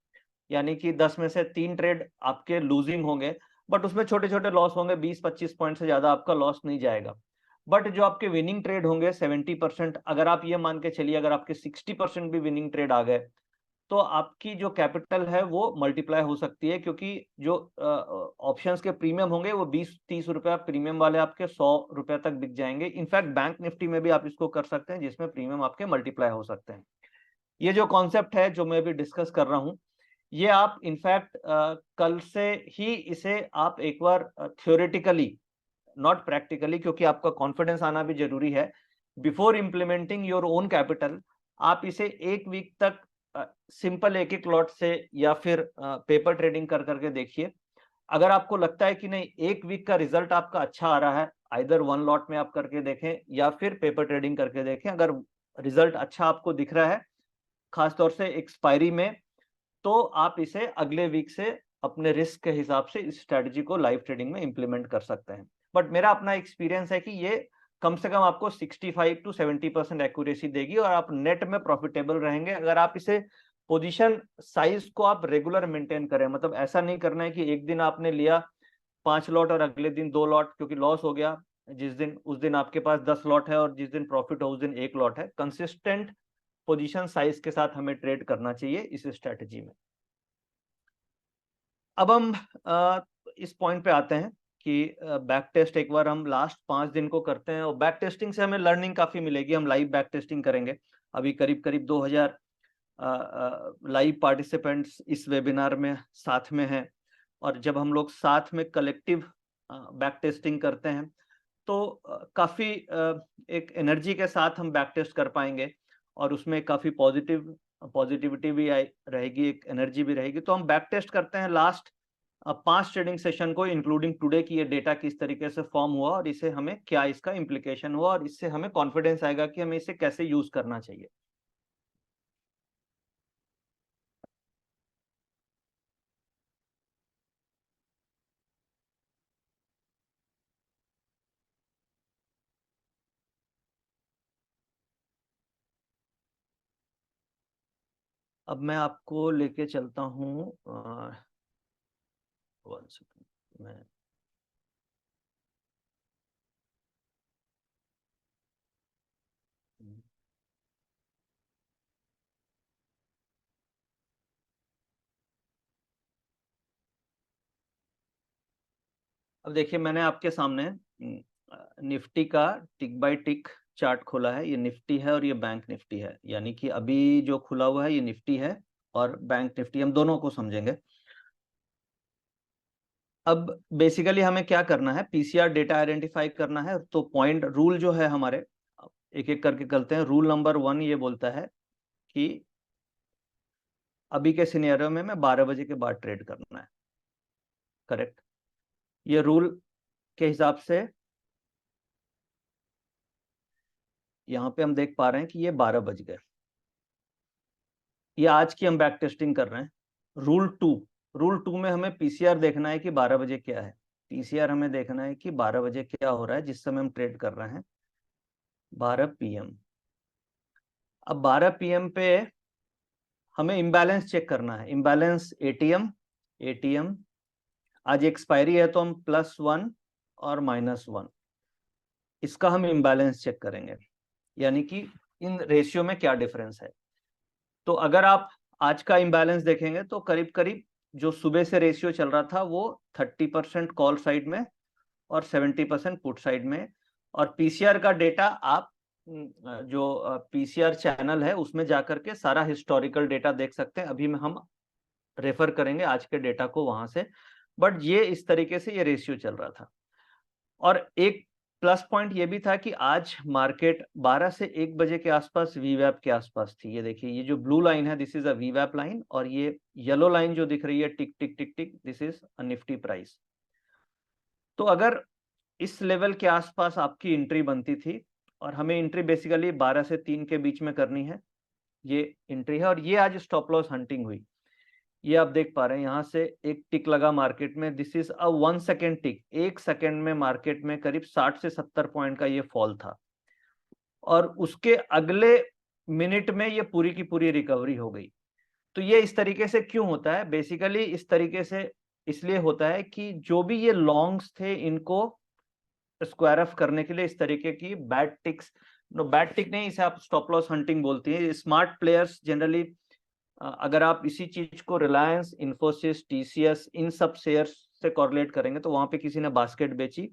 यानी कि 10 में से 3 ट्रेड आपके लूजिंग होंगे, बट उसमें छोटे छोटे लॉस होंगे, 20-25 पॉइंट से ज्यादा आपका लॉस नहीं जाएगा। बट जो आपके विनिंग ट्रेड होंगे 70%, अगर आप ये मान के चलिए अगर आपके 60% भी विनिंग ट्रेड आ गए, तो आपकी जो कैपिटल है वो मल्टीप्लाई हो सकती है, क्योंकि जो ऑप्शंस के प्रीमियम होंगे वो 20-30 रुपया प्रीमियम वाले आपके 100 रुपए तक बिक जाएंगे। इनफैक्ट बैंक निफ्टी में भी आप इसको कर सकते हैं, जिसमें प्रीमियम आपके मल्टीप्लाई हो सकते हैं। ये जो कॉन्सेप्ट है जो मैं अभी डिस्कस कर रहा हूँ, ये आप इनफैक्ट कल से ही इसे आप एक बार थ्योरेटिकली, नॉट प्रैक्टिकली, क्योंकि आपका कॉन्फिडेंस आना भी जरूरी है, before implementing your own capital, आप इसे 1 वीक तक सिंपल एक एक लॉट से या फिर पेपर ट्रेडिंग कर करके देखिए। अगर आपको लगता है कि नहीं 1 वीक का रिजल्ट आपका अच्छा आ रहा है, आइदर वन लॉट में आप करके देखें या फिर पेपर ट्रेडिंग करके देखें, अगर रिजल्ट अच्छा आपको दिख रहा है खासतौर से एक्सपायरी में, तो आप इसे अगले वीक से अपने रिस्क के हिसाब से इस स्ट्रेटजी को लाइव ट्रेडिंग में इंप्लीमेंट कर सकते हैं। बट मेरा अपना एक्सपीरियंस है कि ये कम से कम आपको 65-70% एक्यूरेसी देगी, और आप नेट में प्रॉफिटेबल रहेंगे अगर आप इसे पोजीशन साइज को आप रेगुलर मेंटेन करें। मतलब ऐसा नहीं करना है कि एक दिन आपने लिया 5 लॉट और अगले दिन 2 लॉट, क्योंकि लॉस हो गया जिस दिन, उस दिन आपके पास 10 लॉट है, और जिस दिन प्रॉफिट हो उस दिन 1 लॉट है। कंसिस्टेंट पोजीशन साइज के साथ हमें ट्रेड करना चाहिए इस स्ट्रेटजी में। अब हम इस पॉइंट पे आते हैं कि बैक टेस्ट एक बार हम लास्ट 5 दिन को करते हैं, और बैक टेस्टिंग से हमें लर्निंग काफी मिलेगी। हम लाइव बैक टेस्टिंग करेंगे। अभी करीब करीब 2000 लाइव पार्टिसिपेंट्स इस वेबिनार में साथ में हैं, और जब हम लोग साथ में कलेक्टिव बैक टेस्टिंग करते हैं, तो काफी एक एनर्जी के साथ हम बैक टेस्ट कर पाएंगे, और उसमें काफी पॉजिटिविटी भी रहेगी, एक एनर्जी भी रहेगी। तो हम बैक टेस्ट करते हैं लास्ट 5 ट्रेडिंग सेशन को, इंक्लूडिंग टुडे, की ये डेटा किस तरीके से फॉर्म हुआ और इसे हमें क्या इसका इम्प्लीकेशन हुआ, और इससे हमें कॉन्फिडेंस आएगा कि हमें इसे कैसे यूज करना चाहिए। अब मैं आपको लेके चलता हूँ, 1 सेकंड मैं। अब देखिए, मैंने आपके सामने निफ्टी का टिक बाय टिक चार्ट खोला है। ये निफ्टी है और ये बैंक निफ्टी है, यानी कि अभी जो खुला हुआ है ये निफ्टी है और बैंक निफ्टी, हम दोनों को समझेंगे। अब बेसिकली हमें क्या करना है, पीसीआर डेटा आइडेंटिफाई करना है। तो पॉइंट रूल जो है हमारे, एक एक करके करते हैं। रूल नंबर 1 ये बोलता है कि अभी के सिनेरियो में मैं 12 बजे के बाद ट्रेड करना है। करेक्ट। ये रूल के हिसाब से यहाँ पे हम देख पा रहे हैं कि ये 12 बज गए। ये आज की हम बैक टेस्टिंग कर रहे हैं। रूल 2 में हमें पीसीआर देखना है कि 12 बजे क्या है। पीसीआर हमें देखना है कि 12 बजे क्या हो रहा है जिस समय हम ट्रेड कर रहे हैं, 12 पीएम। अब 12 पीएम पे हमें इम्बैलेंस चेक करना है। इम्बैलेंस एटीएम आज एक्सपायरी है, तो हम +1 और -1, इसका हम इम्बैलेंस चेक करेंगे, यानी कि इन रेशियो में क्या डिफरेंस है। तो अगर आप आज का इम्बैलेंस देखेंगे तो करीब करीब जो सुबह से रेशियो चल रहा था वो 30% कॉल साइड में और 70% पुट साइड में। और पीसीआर का डेटा आप जो पीसीआर चैनल है उसमें जाकर के सारा हिस्टोरिकल डेटा देख सकते हैं। अभी में हम रेफर करेंगे आज के डेटा को वहां से, बट ये इस तरीके से ये रेशियो चल रहा था। और एक प्लस पॉइंट ये भी था कि आज मार्केट 12 से 1 बजे के आसपास वीवैप के आसपास थी। ये देखिए, ये जो ब्लू लाइन है दिस इज अ वीवैप लाइन, और ये येलो लाइन जो दिख रही है टिक टिक टिक टिक, this is a Nifty price. तो अगर इस लेवल के आसपास आपकी एंट्री बनती थी, और हमें एंट्री बेसिकली 12 से 3 के बीच में करनी है, ये एंट्री है। और ये आज स्टॉप लॉस हंटिंग हुई। ये आप देख पा रहे हैं, यहां से एक टिक लगा मार्केट में, this is a 1 second tick. 1 second में मार्केट में करीब 60 से 70 पॉइंट का ये फॉल था, और उसके अगले मिनट में ये पूरी की पूरी रिकवरी हो गई। तो ये इस तरीके से क्यों होता है, बेसिकली इस तरीके से इसलिए होता है कि जो भी ये लॉन्ग्स थे इनको स्क्वायर ऑफ करने के लिए इस तरीके की बैड टिक्स, नो बैड टिक नहीं, इसे आप स्टॉप लॉस हंटिंग बोलती है। स्मार्ट प्लेयर्स जनरली, अगर आप इसी चीज को रिलायंस, इंफोसिस, टीसीएस, इन सब शेयर्स से कॉरलेट करेंगे तो वहां पे किसी ने बास्केट बेची,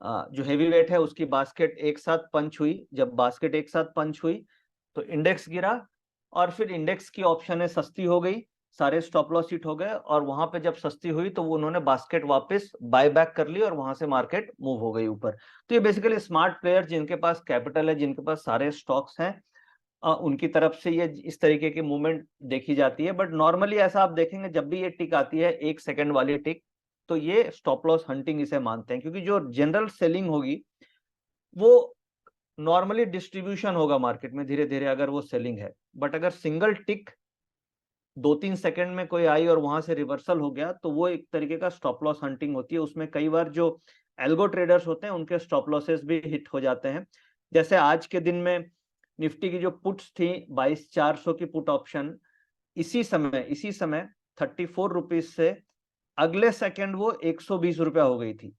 जो हेवी वेट है उसकी बास्केट एक साथ पंच हुई। जब बास्केट एक साथ पंच हुई तो इंडेक्स गिरा, और फिर इंडेक्स की ऑप्शन है सस्ती हो गई, सारे स्टॉप लॉस हिट हो गए, और वहां पे जब सस्ती हुई तो वो उन्होंने बास्केट वापस बाय बैक कर ली और वहां से मार्केट मूव हो गई ऊपर। तो ये बेसिकली स्मार्ट प्लेयर जिनके पास कैपिटल है, जिनके पास सारे स्टॉक्स हैं, उनकी तरफ से ये इस तरीके की मूवमेंट देखी जाती है। बट नॉर्मली ऐसा आप देखेंगे जब भी ये टिक आती है 1 सेकंड वाली टिक, तो ये स्टॉप लॉस हंटिंग इसे मानते हैं, क्योंकि जो जनरल सेलिंग होगी वो नॉर्मली डिस्ट्रीब्यूशन होगा मार्केट में धीरे धीरे, अगर वो सेलिंग है। बट अगर सिंगल टिक 2-3 सेकंड में कोई आई और वहां से रिवर्सल हो गया तो वो एक तरीके का स्टॉप लॉस हंटिंग होती है। उसमें कई बार जो एल्गो ट्रेडर्स होते हैं उनके स्टॉप लॉसेस भी हिट हो जाते हैं। जैसे आज के दिन में निफ्टी की जो पुट्स थी 22,400 की पुट ऑप्शन, इसी समय 34 रुपीज से अगले सेकंड वो 120 रुपया हो गई थी।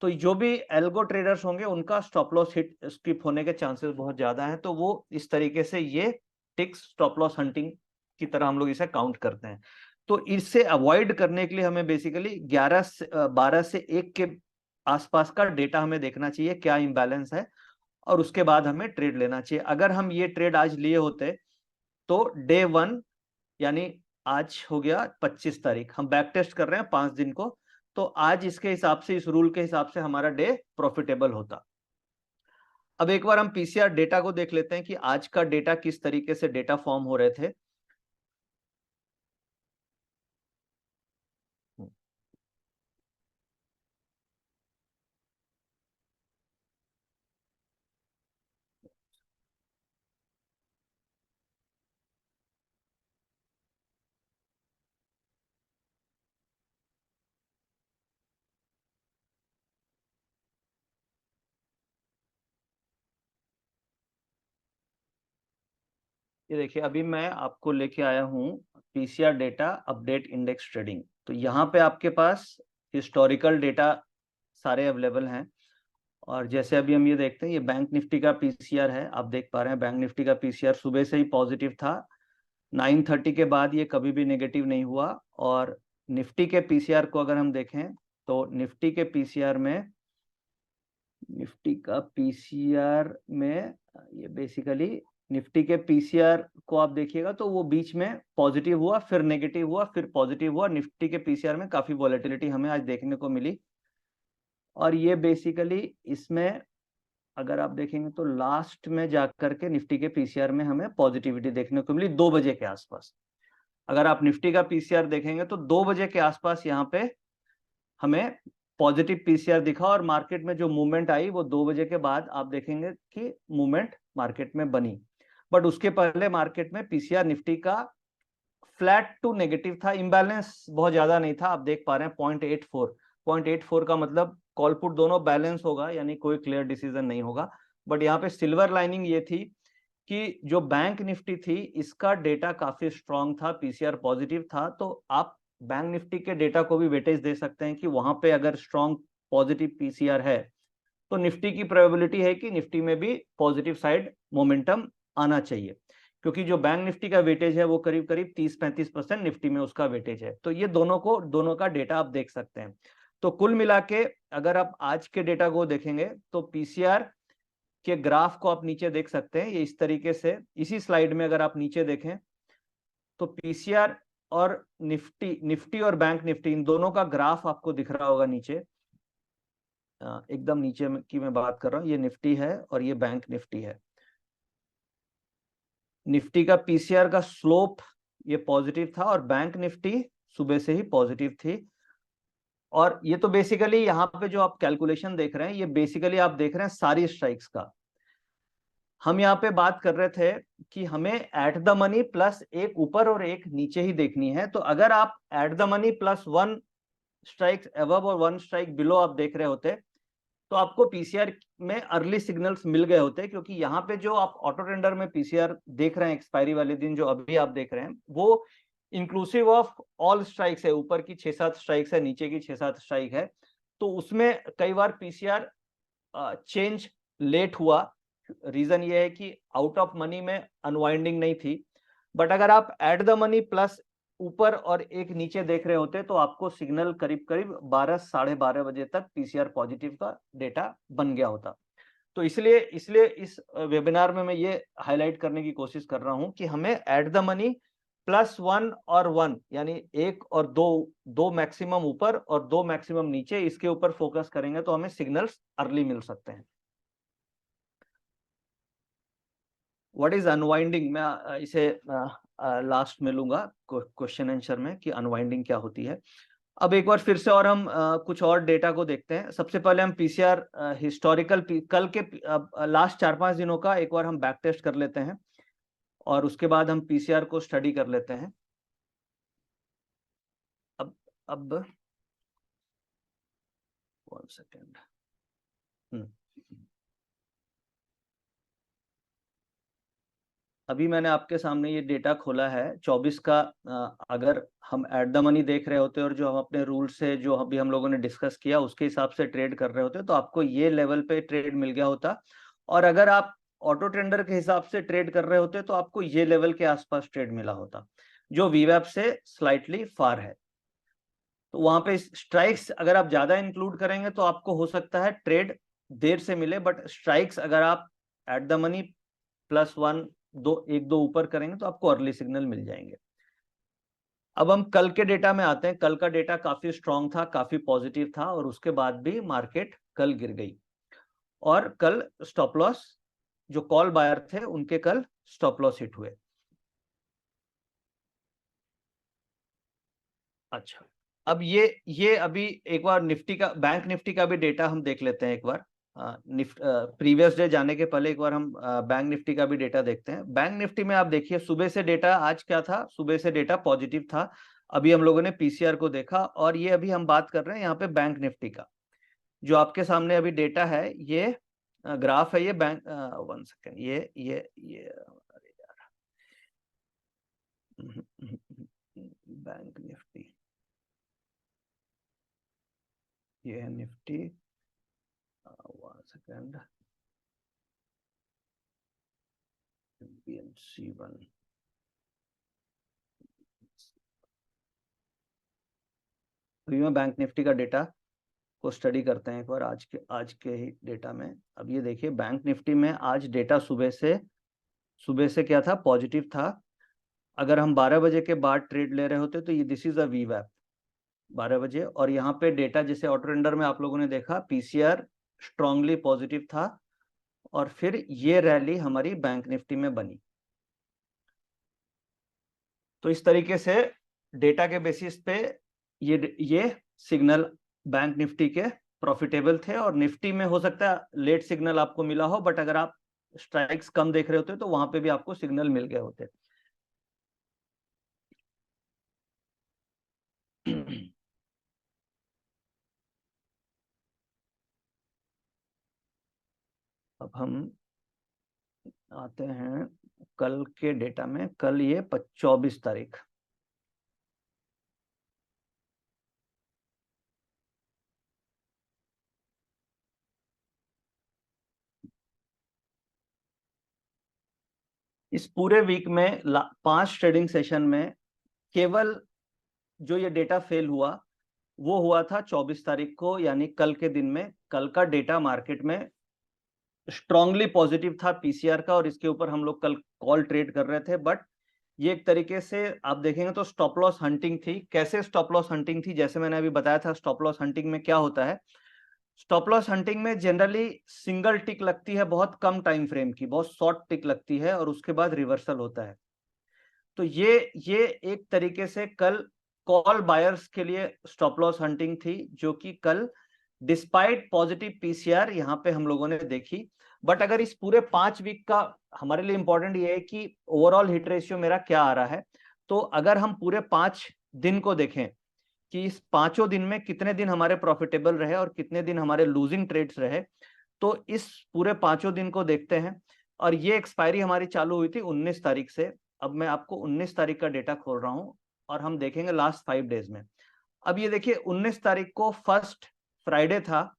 तो जो भी एल्गो ट्रेडर्स होंगे उनका स्टॉप लॉस हिट स्किप होने के चांसेस बहुत ज्यादा हैं। तो वो इस तरीके से ये टिक्स स्टॉप लॉस हंटिंग की तरह हम लोग इसे काउंट करते हैं। तो इससे अवॉइड करने के लिए हमें बेसिकली 12 से 1 के आसपास का डेटा हमें देखना चाहिए क्या इम्बैलेंस है, और उसके बाद हमें ट्रेड लेना चाहिए। अगर हम ये ट्रेड आज लिए होते तो डे 1, यानी आज हो गया 25 तारीख, हम बैक टेस्ट कर रहे हैं 5 दिन को, तो आज इसके हिसाब से, इस रूल के हिसाब से हमारा डे प्रॉफिटेबल होता। अब एक बार हम पीसीआर डेटा को देख लेते हैं कि आज का डेटा किस तरीके से डेटा फॉर्म हो रहे थे। ये देखिए, अभी मैं आपको लेके आया हूँ PCR data update index trading. तो यहाँ पे आपके पास हिस्टोरिकल डेटा सारे अवेलेबल हैं। और जैसे अभी हम ये देखते हैं, ये बैंक निफ्टी का पीसीआर है, आप देख पा रहे हैं बैंक निफ्टी का पीसीआर सुबह से ही पॉजिटिव था। 9:30 के बाद ये कभी भी नेगेटिव नहीं हुआ। और निफ्टी के पीसीआर को अगर हम देखें तो निफ्टी का पीसीआर में ये बेसिकली निफ्टी के पीसीआर को आप देखिएगा तो वो बीच में पॉजिटिव हुआ, फिर नेगेटिव हुआ, फिर पॉजिटिव हुआ। निफ्टी के पीसीआर में काफी वॉलेटिलिटी हमें आज देखने को मिली। और ये बेसिकली इसमें अगर आप देखेंगे तो लास्ट में जाकर के निफ्टी के पीसीआर में हमें पॉजिटिविटी देखने को मिली 2 बजे के आसपास। अगर आप निफ्टी का पीसीआर देखेंगे तो 2 बजे के आसपास यहाँ पे हमें पॉजिटिव पीसीआर दिखा। और मार्केट में जो मूवमेंट आई वो 2 बजे के बाद आप देखेंगे कि मूवमेंट मार्केट में बनी। बट उसके पहले मार्केट में पीसीआर निफ्टी का फ्लैट टू नेगेटिव था, इम्बैलेंस बहुत ज्यादा नहीं था। आप देख पा रहे हैं 0.84 का मतलब कॉल पुट दोनों बैलेंस होगा, यानी कोई क्लियर डिसीजन नहीं होगा। बट यहाँ पे सिल्वर लाइनिंग ये थी कि जो बैंक निफ्टी थी इसका डेटा काफी स्ट्रांग था, पीसीआर पॉजिटिव था। तो आप बैंक निफ्टी के डेटा को भी वेटेज दे सकते हैं कि वहां पे अगर स्ट्रांग पॉजिटिव पीसीआर है तो निफ्टी की प्रोबेबिलिटी है कि निफ्टी में भी पॉजिटिव साइड मोमेंटम आना चाहिए, क्योंकि जो बैंक निफ्टी का वेटेज है वो करीब करीब 30-35% निफ्टी में उसका वेटेज है। तो ये दोनों का डेटा आप देख सकते हैं। तो कुल मिला के अगर आप आज के डेटा को देखेंगे तो पीसीआर के ग्राफ को आप नीचे देख सकते हैं। ये इस तरीके से, इसी स्लाइड में अगर आप नीचे देखें तो पीसीआर और निफ्टी और बैंक निफ्टी इन दोनों का ग्राफ आपको दिख रहा होगा नीचे। एकदम नीचे की मैं बात कर रहा हूं, ये निफ्टी है और ये बैंक निफ्टी है। निफ्टी का पीसीआर का स्लोप ये पॉजिटिव था और बैंक निफ्टी सुबह से ही पॉजिटिव थी। और ये तो बेसिकली यहाँ पे जो आप कैलकुलेशन देख रहे हैं ये बेसिकली आप देख रहे हैं सारी स्ट्राइक्स का। हम यहाँ पे बात कर रहे थे कि हमें एट द मनी प्लस एक ऊपर और एक नीचे ही देखनी है। तो अगर आप at the money plus 1 strikes above और 1 स्ट्राइक बिलो आप देख रहे होते तो आपको पीसीआर में अर्ली सिग्नल्स मिल गए होते, क्योंकि यहाँ पे जो आप ऑटो टेंडर में पीसीआर देख रहे हैं एक्सपायरी वाले दिन जो अभी आप देख रहे हैं वो इंक्लूसिव ऑफ ऑल स्ट्राइक्स है। ऊपर की 6-7 स्ट्राइक्स है, नीचे की 6-7 स्ट्राइक है। तो उसमें कई बार पीसीआर चेंज लेट हुआ। रीजन ये है कि आउट ऑफ मनी में अनवाइंडिंग नहीं थी। बट अगर आप एट द मनी प्लस ऊपर और एक नीचे देख रहे होते तो आपको सिग्नल करीब करीब 12-12:30 बजे तक पीसीआर पॉजिटिव का डेटा बन गया होता। तो इसलिए इसलिए इस वेबिनार में मैं ये हाईलाइट करने की कोशिश कर रहा हूं कि हमें एट द मनी +1 और 1 यानी 1 और 2 मैक्सिमम ऊपर और 2 मैक्सिमम नीचे, इसके ऊपर फोकस करेंगे तो हमें सिग्नल्स अर्ली मिल सकते हैं। व्हाट इज अनवाइंडिंग, मैं इसे लास्ट में लूंगा क्वेश्चन आंसर में कि अनवाइंडिंग क्या होती है। अब एक बार फिर से और हम कुछ और डेटा को देखते हैं। सबसे पहले हम पीसीआर हिस्टोरिकल कल के लास्ट 4-5 दिनों का एक बार हम बैक टेस्ट कर लेते हैं और उसके बाद हम पीसीआर को स्टडी कर लेते हैं। अब 1 सेकेंड। अभी मैंने आपके सामने ये डेटा खोला है 24 का। अगर हम एट द मनी देख रहे होते और जो हम अपने रूल से जो अभी हम लोगों ने डिस्कस किया उसके हिसाब से ट्रेड कर रहे होते तो आपको ये लेवल पे ट्रेड मिल गया होता। और अगर आप ऑटो ट्रेंडर के हिसाब से ट्रेड कर रहे होते तो आपको ये लेवल के आसपास ट्रेड मिला होता, जो वीवैप से स्लाइटली फार है। तो वहां पे स्ट्राइक्स अगर आप ज्यादा इंक्लूड करेंगे तो आपको हो सकता है ट्रेड देर से मिले, बट स्ट्राइक्स अगर आप एट द मनी +1 1-2 ऊपर करेंगे तो आपको अर्ली सिग्नल मिल जाएंगे। अब हम कल के डेटा में आते हैं। कल का डेटा काफी स्ट्रांग था, काफी पॉजिटिव था और उसके बाद भी मार्केट कल गिर गई। और कल स्टॉप लॉस जो कॉल बायर थे उनके कल स्टॉप लॉस हिट हुए। अच्छा, अब ये अभी एक बार निफ्टी का बैंक निफ्टी का भी डेटा हम देख लेते हैं एक बार। प्रीवियस डे जाने के पहले एक बार हम बैंक निफ्टी का भी डेटा देखते हैं। बैंक निफ्टी में आप देखिए सुबह से डेटा आज क्या था, सुबह से डेटा पॉजिटिव था। अभी हम लोगों ने पीसीआर को देखा और ये अभी हम बात कर रहे हैं यहाँ पे बैंक निफ्टी का। जो आपके सामने अभी डेटा है ये ग्राफ है, ये बैंक 1 सेकेंड, ये बैंक निफ्टी, ये है निफ्टी, 1 सेकेंड, BNC1, अभी मैं बैंक निफ्टी का डेटा को स्टडी करते हैं एक बार आज के ही डेटा में। अब ये देखिए बैंक निफ्टी में आज डेटा सुबह से क्या था, पॉजिटिव था। अगर हम 12 बजे के बाद ट्रेड ले रहे होते तो ये दिस इज अ वीवैप 12 बजे, और यहाँ पे डेटा जिसे ऑटो रेंडर में आप लोगों ने देखा, पीसीआर स्ट्रांगली पॉजिटिव था, और फिर ये रैली हमारी बैंक निफ्टी में बनी। तो इस तरीके से डेटा के बेसिस पे ये सिग्नल बैंक निफ्टी के प्रॉफिटेबल थे, और निफ्टी में हो सकता है लेट सिग्नल आपको मिला हो, बट अगर आप स्ट्राइक्स कम देख रहे होते तो वहां पे भी आपको सिग्नल मिल गए होते। अब हम आते हैं कल के डेटा में। कल ये 24 तारीख, इस पूरे वीक में 5 ट्रेडिंग सेशन में केवल जो ये डेटा फेल हुआ वो हुआ था 24 तारीख को, यानी कल के दिन में। कल का डेटा मार्केट में स्ट्रांगली पॉजिटिव था पीसीआर का, और इसके ऊपर हम लोग कल कॉल ट्रेड कर रहे थे, बट ये एक तरीके से आप देखेंगे तो स्टॉप लॉस हंटिंग थी। कैसे स्टॉप लॉस हंटिंग थी? जैसे मैंने अभी बताया था, स्टॉप लॉस हंटिंग में क्या होता है, स्टॉप लॉस हंटिंग में जनरली सिंगल टिक लगती है, बहुत कम टाइम फ्रेम की, बहुत शॉर्ट टिक लगती है, और उसके बाद रिवर्सल होता है। तो ये एक तरीके से कल कॉल बायर्स के लिए स्टॉप लॉस हंटिंग थी, जो कि कल डिस्पाइट पॉजिटिव पीसीआर यहाँ पे हम लोगों ने देखी। बट अगर इस पूरे 5 वीक का हमारे लिए इंपॉर्टेंट ये है कि ओवरऑल हिट रेशियो मेरा क्या आ रहा है। तो अगर हम पूरे 5 दिन को देखें कि इस 5 दिन में कितने दिन हमारे प्रॉफिटेबल रहे और कितने दिन हमारे लूजिंग ट्रेड्स रहे, तो इस पूरे 5 दिन को देखते हैं। और ये एक्सपायरी हमारी चालू हुई थी 19 तारीख से। अब मैं आपको 19 तारीख का डेटा खोल रहा हूं, और हम देखेंगे लास्ट 5 डेज में। अब ये देखिए 19 तारीख को फर्स्ट फ्राइडे था,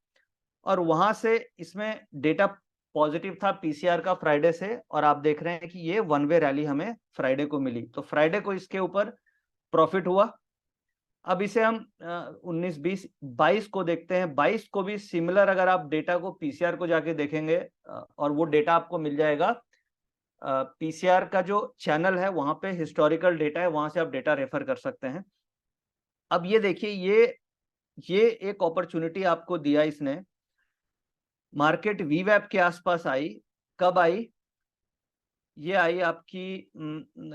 और वहां से इसमें डेटा पॉजिटिव था पीसीआर का फ्राइडे से, और आप देख रहे हैं कि ये वन वे रैली हमें फ्राइडे को मिली। तो फ्राइडे को इसके ऊपर प्रॉफिट हुआ। अब इसे हम 19, 20, 22 को देखते हैं। 22 को भी सिमिलर, अगर आप डेटा को पीसीआर को जाके देखेंगे, और वो डेटा आपको मिल जाएगा पीसीआर का जो चैनल है वहां पे हिस्टोरिकल डेटा है, वहां से आप डेटा रेफर कर सकते हैं। अब ये देखिए, ये एक अपॉर्चुनिटी आपको दिया इसने। मार्केट वीवैप के आसपास आई, कब आई? ये आई आपकी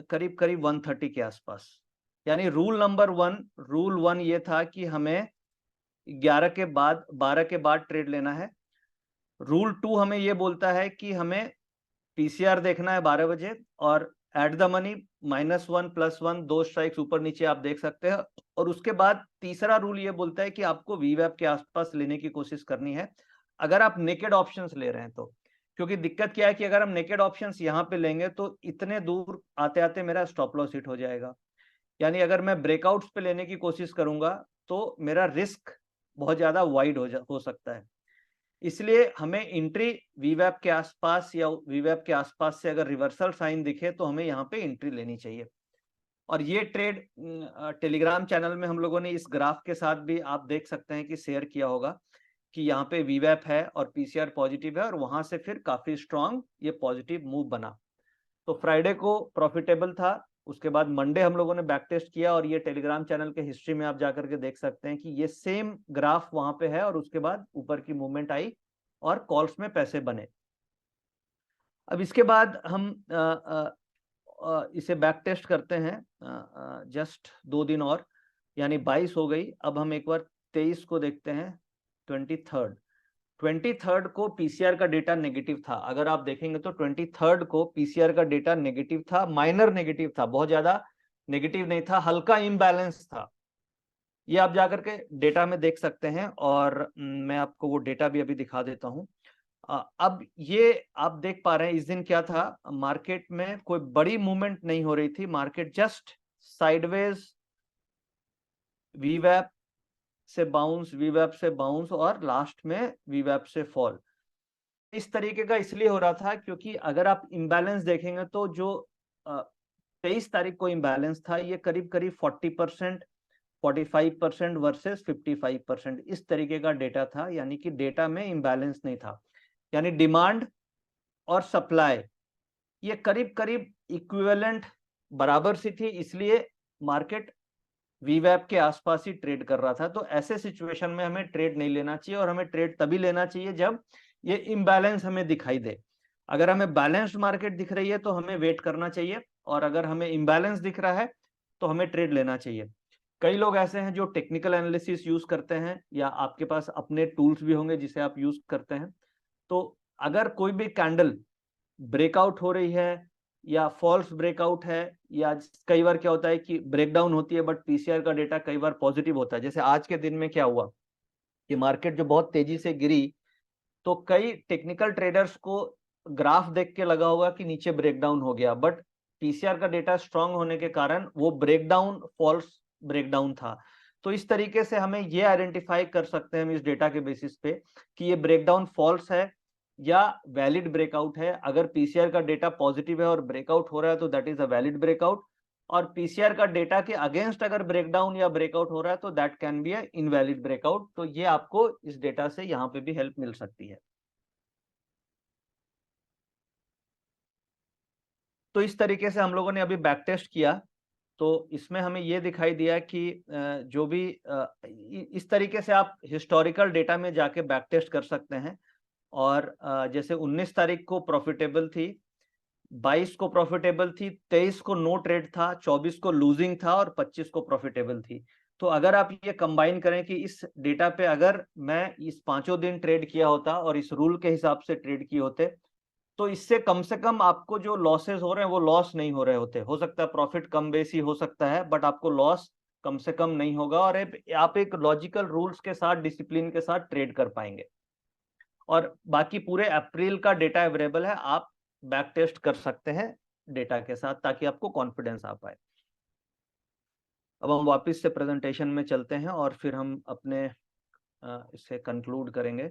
करीब करीब 130 के आसपास। यानी रूल 1 ये था कि हमें 11 के बाद 12 के बाद ट्रेड लेना है। रूल 2 हमें ये बोलता है कि हमें पीसीआर देखना है 12 बजे, और एट द मनी -1 +1 2 स्ट्राइक्स ऊपर नीचे आप देख सकते हैं। और उसके बाद तीसरा रूल ये बोलता है कि आपको वीवैप के आसपास लेने की कोशिश करनी है, अगर आप नेकेड ऑप्शंस ले रहे हैं तो। क्योंकि दिक्कत क्या है कि अगर हम नेकेड ऑप्शंस यहाँ पे लेंगे तो इतने दूर आते आते मेरा स्टॉप लॉस हिट हो जाएगा। यानी अगर मैं ब्रेकआउट्स पे लेने की कोशिश करूंगा तो मेरा रिस्क बहुत ज्यादा वाइड हो सकता है। इसलिए हमें एंट्री वीवैप के आसपास या वीवैप के आसपास से अगर रिवर्सल साइन दिखे तो हमें यहाँ पे एंट्री लेनी चाहिए। और ये ट्रेड टेलीग्राम चैनल में हम लोगों ने इस ग्राफ के साथ भी आप देख सकते हैं कि शेयर किया होगा कि यहाँ पे वीवैप है और पीसीआर पॉजिटिव है, और वहां से फिर काफी स्ट्रांग ये पॉजिटिव मूव बना। तो फ्राइडे को प्रॉफिटेबल था। उसके बाद मंडे हम लोगों ने बैक टेस्ट किया, और ये टेलीग्राम चैनल के हिस्ट्री में आप जाकर के देख सकते हैं कि ये सेम ग्राफ वहां पे है, और उसके बाद ऊपर की मूवमेंट आई और कॉल्स में पैसे बने। अब इसके बाद हम इसे बैक टेस्ट करते हैं जस्ट 2 दिन और, यानी 22 हो गई। अब हम एक बार 23 को देखते हैं, 23 को पीसीआर का डेटा नेगेटिव था। अगर आप देखेंगे तो 23 को पीसीआर का डेटा नेगेटिव था, माइनर नेगेटिव था, बहुत ज्यादा नेगेटिव नहीं था, हल्का इम्बैलेंस था। ये आप जाकर के डेटा में देख सकते हैं, और मैं आपको वो डेटा भी अभी दिखा देता हूं। अब ये आप देख पा रहे हैं इस दिन क्या था, मार्केट में कोई बड़ी मूवमेंट नहीं हो रही थी, मार्केट जस्ट साइडवेज वीवैप से बाउंस, वीवैप से बाउंस और लास्ट में वीवैप से फॉल। इस तरीके का इसलिए हो रहा था क्योंकि अगर आप इम्बैलेंस देखेंगे तो जो 23 तारीख को इम्बैलेंस था ये करीब करीब 40%, 45% वर्सेस 55%, इस तरीके का डेटा था, यानी कि डेटा में इम्बैलेंस नहीं था, यानी डिमांड और सप्लाई ये करीब करीब इक्विवेलेंट बराबर सी थी, इसलिए मार्केट वीवैप के आसपास ही ट्रेड कर रहा था। तो ऐसे सिचुएशन में हमें ट्रेड नहीं लेना चाहिए, और हमें ट्रेड तभी लेना चाहिए जब ये इम्बैलेंस हमें दिखाई दे। अगर हमें बैलेंस्ड मार्केट दिख रही है तो हमें वेट करना चाहिए, और अगर हमें इम्बैलेंस दिख रहा है तो हमें ट्रेड लेना चाहिए। कई लोग ऐसे हैं जो टेक्निकल एनालिसिस यूज करते हैं, या आपके पास अपने टूल्स भी होंगे जिसे आप यूज करते हैं। तो अगर कोई भी कैंडल ब्रेकआउट हो रही है या फॉल्स ब्रेकआउट है, या कई बार क्या होता है कि ब्रेकडाउन होती है बट पीसीआर का डेटा कई बार पॉजिटिव होता है, जैसे आज के दिन में क्या हुआ कि मार्केट जो बहुत तेजी से गिरी, तो कई टेक्निकल ट्रेडर्स को ग्राफ देख के लगा होगा कि नीचे ब्रेकडाउन हो गया, बट पीसीआर का डेटा स्ट्रांग होने के कारण वो ब्रेकडाउन फॉल्स ब्रेकडाउन था। तो इस तरीके से हमें ये आइडेंटिफाई कर सकते हैं हम इस डेटा के बेसिस पे कि ये ब्रेकडाउन फॉल्स है या वैलिड ब्रेकआउट है। अगर पीसीआर का डेटा पॉजिटिव है और ब्रेकआउट हो रहा है तो that is a valid breakout, और पीसीआर का डेटा के अगेंस्ट अगर ब्रेकडाउन या ब्रेकआउट हो रहा है तो that can be a invalid breakout. तो ये आपको इस डेटा से यहाँ पे भी हेल्प मिल सकती है। तो इस तरीके से हम लोगों ने अभी बैक टेस्ट किया, तो इसमें हमें ये दिखाई दिया कि जो भी इस तरीके से आप हिस्टोरिकल डेटा में जाके बैक टेस्ट कर सकते हैं। और जैसे 19 तारीख को प्रॉफिटेबल थी, 22 को प्रॉफिटेबल थी, 23 को नो ट्रेड था, 24 को लूजिंग था और 25 को प्रॉफिटेबल थी। तो अगर आप ये कंबाइन करें कि इस डेटा पे अगर मैं इस 5 दिन ट्रेड किया होता और इस रूल के हिसाब से ट्रेड किए होते, तो इससे कम से कम आपको जो लॉसेस हो रहे हैं वो लॉस नहीं हो रहे होते। हो सकता है प्रॉफिट कम बेसी हो सकता है, बट आपको लॉस कम से कम नहीं होगा, और आप एक लॉजिकल रूल्स के साथ, डिसिप्लिन के साथ ट्रेड कर पाएंगे। और बाकी पूरे अप्रैल का डेटा अवेलेबल है, आप बैक टेस्ट कर सकते हैं डेटा के साथ ताकि आपको कॉन्फिडेंस आ पाए। अब हम वापस से प्रेजेंटेशन में चलते हैं और फिर हम अपने इसे कंक्लूड करेंगे।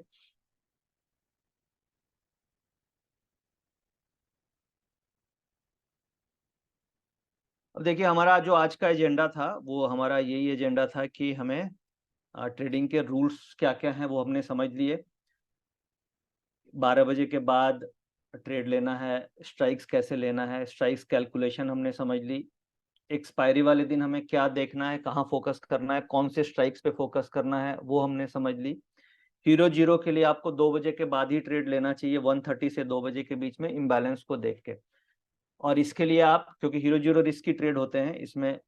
अब देखिए, हमारा जो आज का एजेंडा था वो हमारा यही एजेंडा था कि हमें ट्रेडिंग के रूल्स क्या क्या हैं वो हमने समझ लिए। 12 बजे के बाद ट्रेड लेना है, स्ट्राइक्स कैसे लेना है, स्ट्राइक्स कैलकुलेशन हमने समझ ली। एक्सपायरी वाले दिन हमें क्या देखना है, कहाँ फोकस करना है, कौन से स्ट्राइक्स पे फोकस करना है, वो हमने समझ ली। हीरो जीरो के लिए आपको 2 बजे के बाद ही ट्रेड लेना चाहिए, 1:30 से 2 बजे के बीच में इम्बैलेंस को देख के। और इसके लिए आप, क्योंकि हीरो जीरो रिस्की ट्रेड होते हैं इसमें,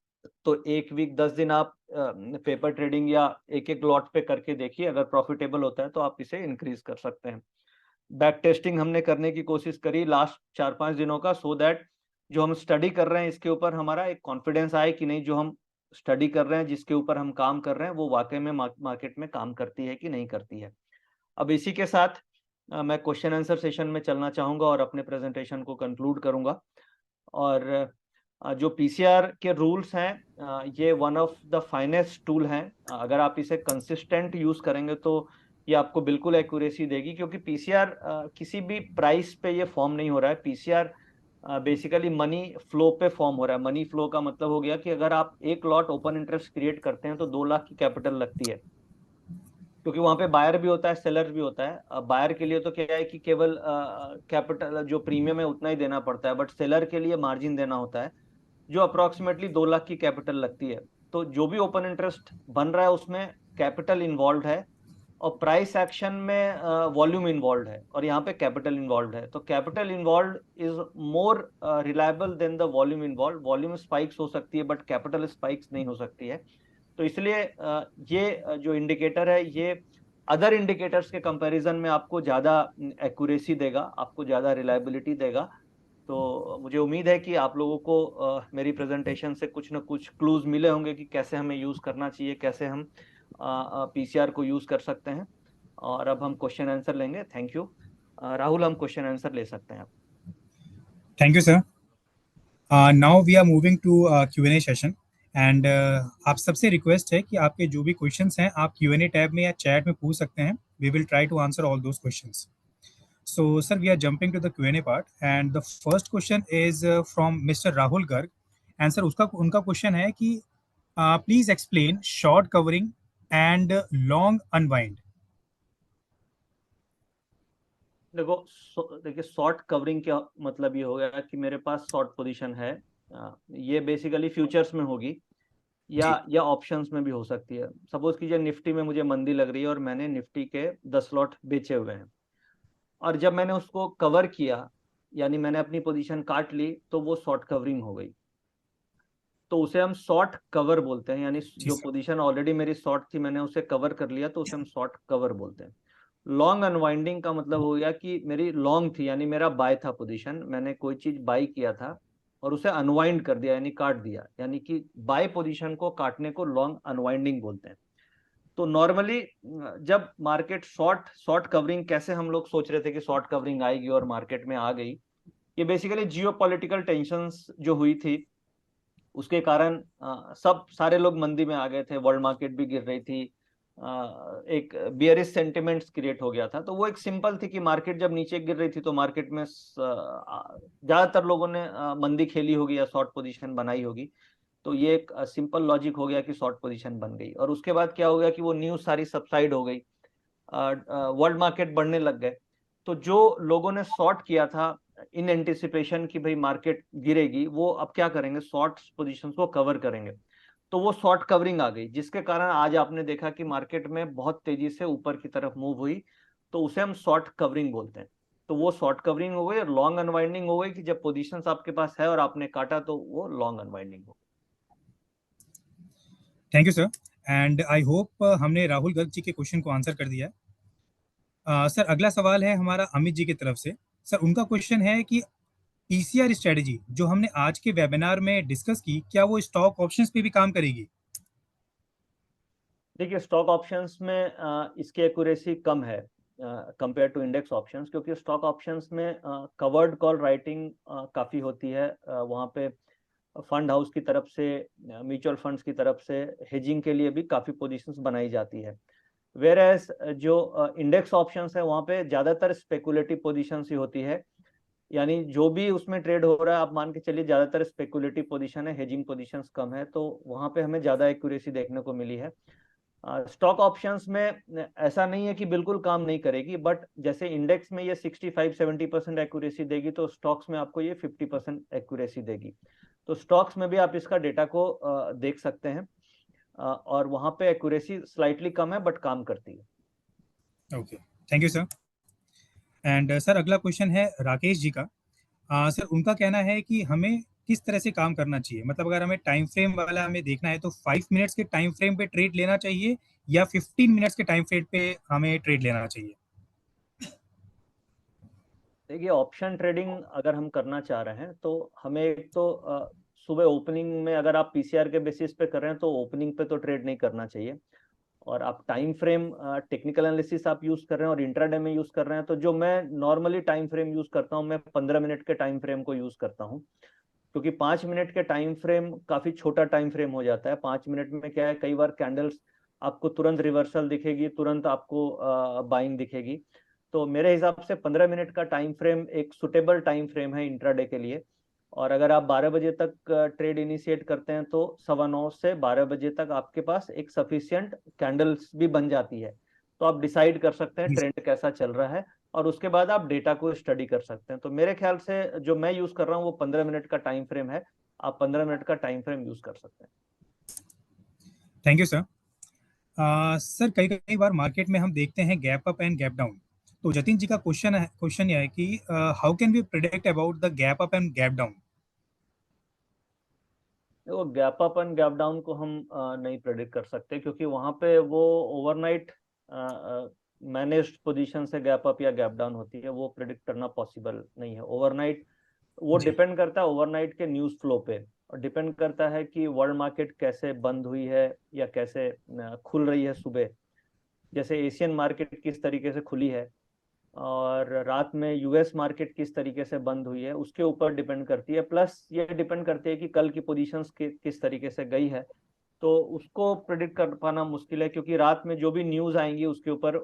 तो 1 वीक 10 दिन आप पेपर ट्रेडिंग या एक एक लॉट पे करके देखिए, अगर प्रॉफिटेबल होता है तो आप इसे इंक्रीज कर सकते हैं। बैक टेस्टिंग हमने करने की कोशिश करी लास्ट 4-5 दिनों का, सो दैट जो हम स्टडी कर रहे हैं इसके ऊपर हमारा एक कॉन्फिडेंस आए कि नहीं, जो हम स्टडी कर रहे हैं, जिसके ऊपर हम काम कर रहे हैं, वो वाकई में मार्केट में काम करती है कि नहीं करती है। अब इसी के साथ मैं क्वेश्चन आंसर सेशन में चलना चाहूंगा और अपने प्रेजेंटेशन को कंक्लूड करूंगा। और जो पीसीआर के रूल्स हैं, ये one of the finest tool हैं। अगर आप इसे कंसिस्टेंट यूज करेंगे तो ये आपको बिल्कुल एक्यूरेसी देगी, क्योंकि पीसीआर किसी भी प्राइस पे ये फॉर्म नहीं हो रहा है। पीसीआर बेसिकली मनी फ्लो पे फॉर्म हो रहा है। मनी फ्लो का मतलब हो गया कि अगर आप एक लॉट ओपन इंटरेस्ट क्रिएट करते हैं तो 2 लाख की कैपिटल लगती है, क्योंकि वहां पे बायर भी होता है, सेलर भी होता है। बायर के लिए तो क्या है कि केवल कैपिटल जो प्रीमियम है उतना ही देना पड़ता है, बट सेलर के लिए मार्जिन देना होता है, जो अप्रोक्सीमेटली 2 लाख की कैपिटल लगती है। तो जो भी ओपन इंटरेस्ट बन रहा है उसमें कैपिटल इन्वॉल्व है, और प्राइस एक्शन में वॉल्यूम इन्वॉल्व है, और यहाँ पे कैपिटल इन्वॉल्व है। तो capital involve is more reliable then the volume involve. Volume spikes हो सकती है बट कैपिटल स्पाइक्स नहीं हो सकती है। तो इसलिए ये जो इंडिकेटर है ये अदर इंडिकेटर्स के कंपैरिजन में आपको ज़्यादा एक्यूरेसी देगा, आपको ज़्यादा रिलायबिलिटी देगा। तो मुझे उम्मीद है कि आप लोगों को मेरी प्रेजेंटेशन से कुछ ना कुछ क्लूज मिले होंगे कि कैसे हमें यूज़ करना चाहिए, कैसे हम पीसीआर को यूज़ कर सकते हैं। और अब हम क्वेश्चन आंसर लेंगे। Thank you. राहुल, हम क्वेश्चन आंसर ले सकते हैं आप। Thank you, sir. Now we are moving to Q&A session. And आप सबसे रिक्वेस्ट है कि आपके जो भी क्वेश्चंस हैं आप Q&A टैब में या चैट में पूछ सकते हैं. We will try to answer all those questions. So, sir, we are jumping to the Q&A part, and the first question is from Mr. Rahul Garg. And sir, उसका उनका question है कि please explain short covering and long unwind. देखिए short covering क्या मतलब ये हो गया कि मेरे पास शॉर्ट पोजीशन है। ये बेसिकली फ्यूचर्स में होगी जी. या ऑप्शंस में भी हो सकती है। सपोज कीजिए निफ्टी में मुझे मंदी लग रही है और मैंने निफ्टी के 10 लॉट बेचे हुए हैं, और जब मैंने उसको कवर किया यानी मैंने अपनी पोजीशन काट ली तो वो शॉर्ट कवरिंग हो गई। तो उसे हम शॉर्ट कवर बोलते हैं, यानी जी जो सर. पोजीशन ऑलरेडी मेरी शॉर्ट थी मैंने उसे कवर कर लिया तो उसे हम शॉर्ट कवर बोलते हैं। लॉन्ग अनवाइंडिंग का मतलब हो गया कि मेरी लॉन्ग थी यानी मेरा बाय था पोजीशन, मैंने कोई चीज बाय किया था और उसे अनवाइंड कर दिया यानी काट दिया, यानी कि बाय पोजीशन को काटने को लॉन्ग अनवाइंडिंग बोलते हैं। तो नॉर्मली जब मार्केट शॉर्ट शॉर्ट कवरिंग, कैसे हम लोग सोच रहे थे कि शॉर्ट कवरिंग आएगी और मार्केट में आ गई, ये बेसिकली जियो पॉलिटिकल टेंशंस जो हुई थी उसके कारण सब सारे लोग मंदी में आ गए थे, वर्ल्ड मार्केट भी गिर रही थी, एक बियरिश सेंटिमेंट्स क्रिएट हो गया था। तो वो एक सिंपल थी कि मार्केट जब नीचे गिर रही थी तो मार्केट में ज्यादातर लोगों ने मंदी खेली होगी या शॉर्ट पोजीशन बनाई होगी। तो ये एक सिंपल लॉजिक हो गया कि शॉर्ट पोजीशन बन गई, और उसके बाद क्या हो गया कि वो न्यूज सारी सबसाइड हो गई, वर्ल्ड मार्केट बढ़ने लग गए। तो जो लोगों ने शॉर्ट किया था इन एंटिसिपेशन कि भाई मार्केट गिरेगी, वो अब क्या करेंगे, शॉर्ट पोजीशंस को कवर करेंगे। तो वो शॉर्ट कवरिंग आ गई, जिसके कारण आज आपने देखा कि मार्केट में बहुत तेजी से ऊपर की तरफ मूव हुई, तो उसे हम शॉर्ट कवरिंग बोलते हैं। तो वो शॉर्ट कवरिंग हो गई और लॉन्ग अनवाइंडिंग हो गई कि जब पोजीशंस आपके पास है और आपने काटा तो वो लॉन्ग अनवाइंडिंग हो thank you sir. And I hope हमने राहुल गर्ग जी के क्वेश्चन को आंसर कर दिया है. सर, अगला सवाल है हमारा अमित जी की तरफ से. सर, उनका क्वेश्चन है कि पीसीआर स्ट्रेटजी जो हमने आज के वेबिनार में डिस्कस की, क्या वो स्टॉक ऑप्शंस पे भी काम करेगी? देखिए स्टॉक ऑप्शंस में इसकी एक्यूरेसी कम है कंपेयर टू इंडेक्स ऑप्शंस, क्योंकि स्टॉक ऑप्शंस में कवर्ड कॉल राइटिंग काफ़ी होती है। वहाँ पे फंड हाउस की तरफ से, म्यूचुअल फंड्स की तरफ से हेजिंग के लिए भी काफ़ी पोजीशंस बनाई जाती है। वेयर एज जो इंडेक्स ऑप्शंस है वहाँ पे ज़्यादातर स्पेकुलेटिव पोजीशंस ही होती है, यानी जो भी उसमें ट्रेड हो रहा है आप मान के चलिए ज़्यादातर स्पेकुलेटिव पोजीशन है, हेजिंग पोजीशंस कम है, तो वहाँ पे हमें ज़्यादा एक्यूरेसी देखने को मिली है। स्टॉक ऑप्शंस में ऐसा नहीं है कि बिल्कुल काम नहीं करेगी, बट जैसे इंडेक्स में ये 65-70% एक्यूरेसी देगी तो स्टॉक्स में आपको ये 50% एक्यूरेसी देगी। तो स्टॉक्स में भी आप इसका डेटा को देख सकते हैं, और वहां पे एक्यूरेसी स्लाइटली कम है बट काम करती है। Okay. Thank you sir. And sir, अगला क्वेश्चन है राकेश जी का. सर, उनका कहना है कि हमें किस तरह से काम करना चाहिए, मतलब अगर हमें टाइम फ्रेम वाला हमें देखना है तो 5 मिनट्स के टाइम फ्रेम पे ट्रेड लेना चाहिए या 15 मिनट्स के टाइम फ्रेम पे हमें ट्रेड लेना चाहिए? देखिए ऑप्शन ट्रेडिंग अगर हम करना चाह रहे हैं तो हमें एक तो सुबह ओपनिंग में, अगर आप पीसीआर के बेसिस पे कर रहे हैं तो ओपनिंग पे तो ट्रेड नहीं करना चाहिए। और आप टाइम फ्रेम टेक्निकल एनालिसिस आप यूज कर रहे हैं और इंट्राडे में यूज कर रहे हैं, तो जो मैं नॉर्मली टाइम फ्रेम यूज करता हूँ, मैं 15 मिनट के टाइम फ्रेम को यूज करता हूँ। क्योंकि 5 मिनट के टाइम फ्रेम काफी छोटा टाइम फ्रेम हो जाता है। 5 मिनट में क्या है, कई बार कैंडल्स आपको तुरंत रिवर्सल दिखेगी, तुरंत आपको बाइंग दिखेगी। तो मेरे हिसाब से 15 मिनट का टाइम फ्रेम एक सुटेबल टाइम फ्रेम है इंट्राडे के लिए। और अगर आप 12 बजे तक ट्रेड इनिशिएट करते हैं तो 9:15 से 12 बजे तक आपके पास एक सफिशियंट कैंडल्स भी बन जाती है। तो आप डिसाइड कर सकते हैं जी. ट्रेंड कैसा चल रहा है, और उसके बाद आप डेटा को स्टडी कर सकते हैं। तो मेरे ख्याल से जो मैं यूज कर रहा हूँ वो 15 मिनट का टाइम फ्रेम है। आप 15 मिनट का टाइम फ्रेम यूज कर सकते हैं। Thank you sir. सर, कई कई बार मार्केट में हम देखते हैं gap up and gap down. तो जतिन जी का क्वेश्चन यह है कि how can we predict about the gap up and gap down? देखो gap up and gap down को हम नहीं प्रेडिक्ट कर सकते, क्योंकि वहां पे वो ओवरनाइट मैनेज्ड पोजीशन से गैप अप या गैप डाउन होती है, वो प्रेडिक्ट करना पॉसिबल नहीं है ओवरनाइट। वो जी. डिपेंड करता है ओवरनाइट के न्यूज़ फ्लो पे, और डिपेंड करता है कि वर्ल्ड मार्केट कैसे बंद हुई है या कैसे खुल रही है सुबह। जैसे एशियन मार्केट किस तरीके से खुली है, और रात में यूएस मार्केट किस तरीके से बंद हुई है उसके ऊपर डिपेंड करती है, प्लस ये डिपेंड करती है कि कल की पोजीशंस किस तरीके से गई है। तो उसको प्रिडिक्ट कर पाना मुश्किल है, क्योंकि रात में जो भी न्यूज आएंगी उसके ऊपर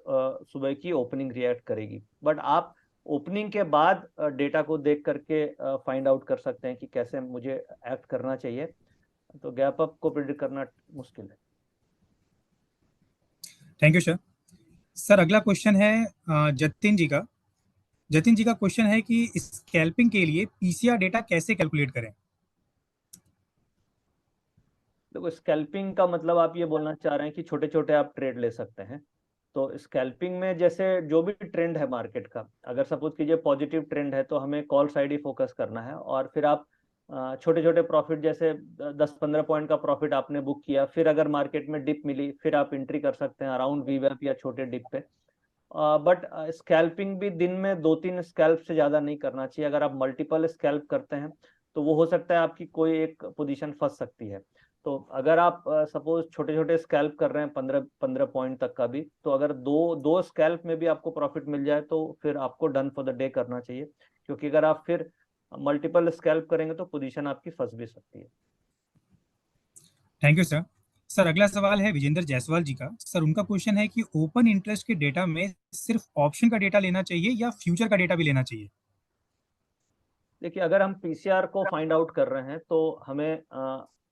सुबह की ओपनिंग रिएक्ट करेगी। बट आप ओपनिंग के बाद डेटा को देख करके फाइंड आउट कर सकते हैं कि कैसे मुझे एक्ट करना चाहिए। तो गैप अप को प्रिडिक्ट करना मुश्किल है। Thank you sir. सर अगला क्वेश्चन है जतिन जी का। जतिन जी का क्वेश्चन है कि स्कैल्पिंग के लिए पीसीआर डेटा कैसे कैलकुलेट करें। देखो, स्कैल्पिंग का मतलब आप ये बोलना चाह रहे हैं कि छोटे छोटे आप ट्रेड ले सकते हैं। तो स्कैल्पिंग में जैसे जो भी ट्रेंड है मार्केट का, अगर सपोज कीजिए पॉजिटिव ट्रेंड है तो हमें कॉल साइड ही फोकस करना है, और फिर आप छोटे छोटे प्रॉफिट, जैसे 10-15 पॉइंट का प्रॉफिट आपने बुक किया, फिर अगर मार्केट में डिप मिली फिर आप एंट्री कर सकते हैं अराउंड वीवैप या छोटे डिप पे। बट स्कैल्पिंग भी दिन में 2-3 स्कैल्प से ज्यादा नहीं करना चाहिए। अगर आप मल्टीपल स्कैल्प करते हैं तो वो हो सकता है आपकी कोई एक पोजीशन फंस सकती है। तो अगर आप सपोज छोटे छोटे स्कैल्प कर रहे हैं 15-15 पॉइंट तक का भी, तो अगर दो दो स्कैल्प में भी आपको प्रॉफिट मिल जाए तो फिर आपको डन फॉर द डे करना चाहिए, क्योंकि अगर आप फिर मल्टीपल स्कैल्प करेंगे तो पोजीशन आपकी फंस भी सकती है। Thank you sir. सर अगला सवाल है विजेंद्र जायसवाल जी का। सर उनका क्वेश्चन है कि ओपन इंटरेस्ट के डेटा में सिर्फ ऑप्शन का डेटा लेना चाहिए या फ्यूचर का डेटा भी लेना चाहिए। देखिए, अगर हम पीसीआर को फाइंड आउट कर रहे हैं तो हमें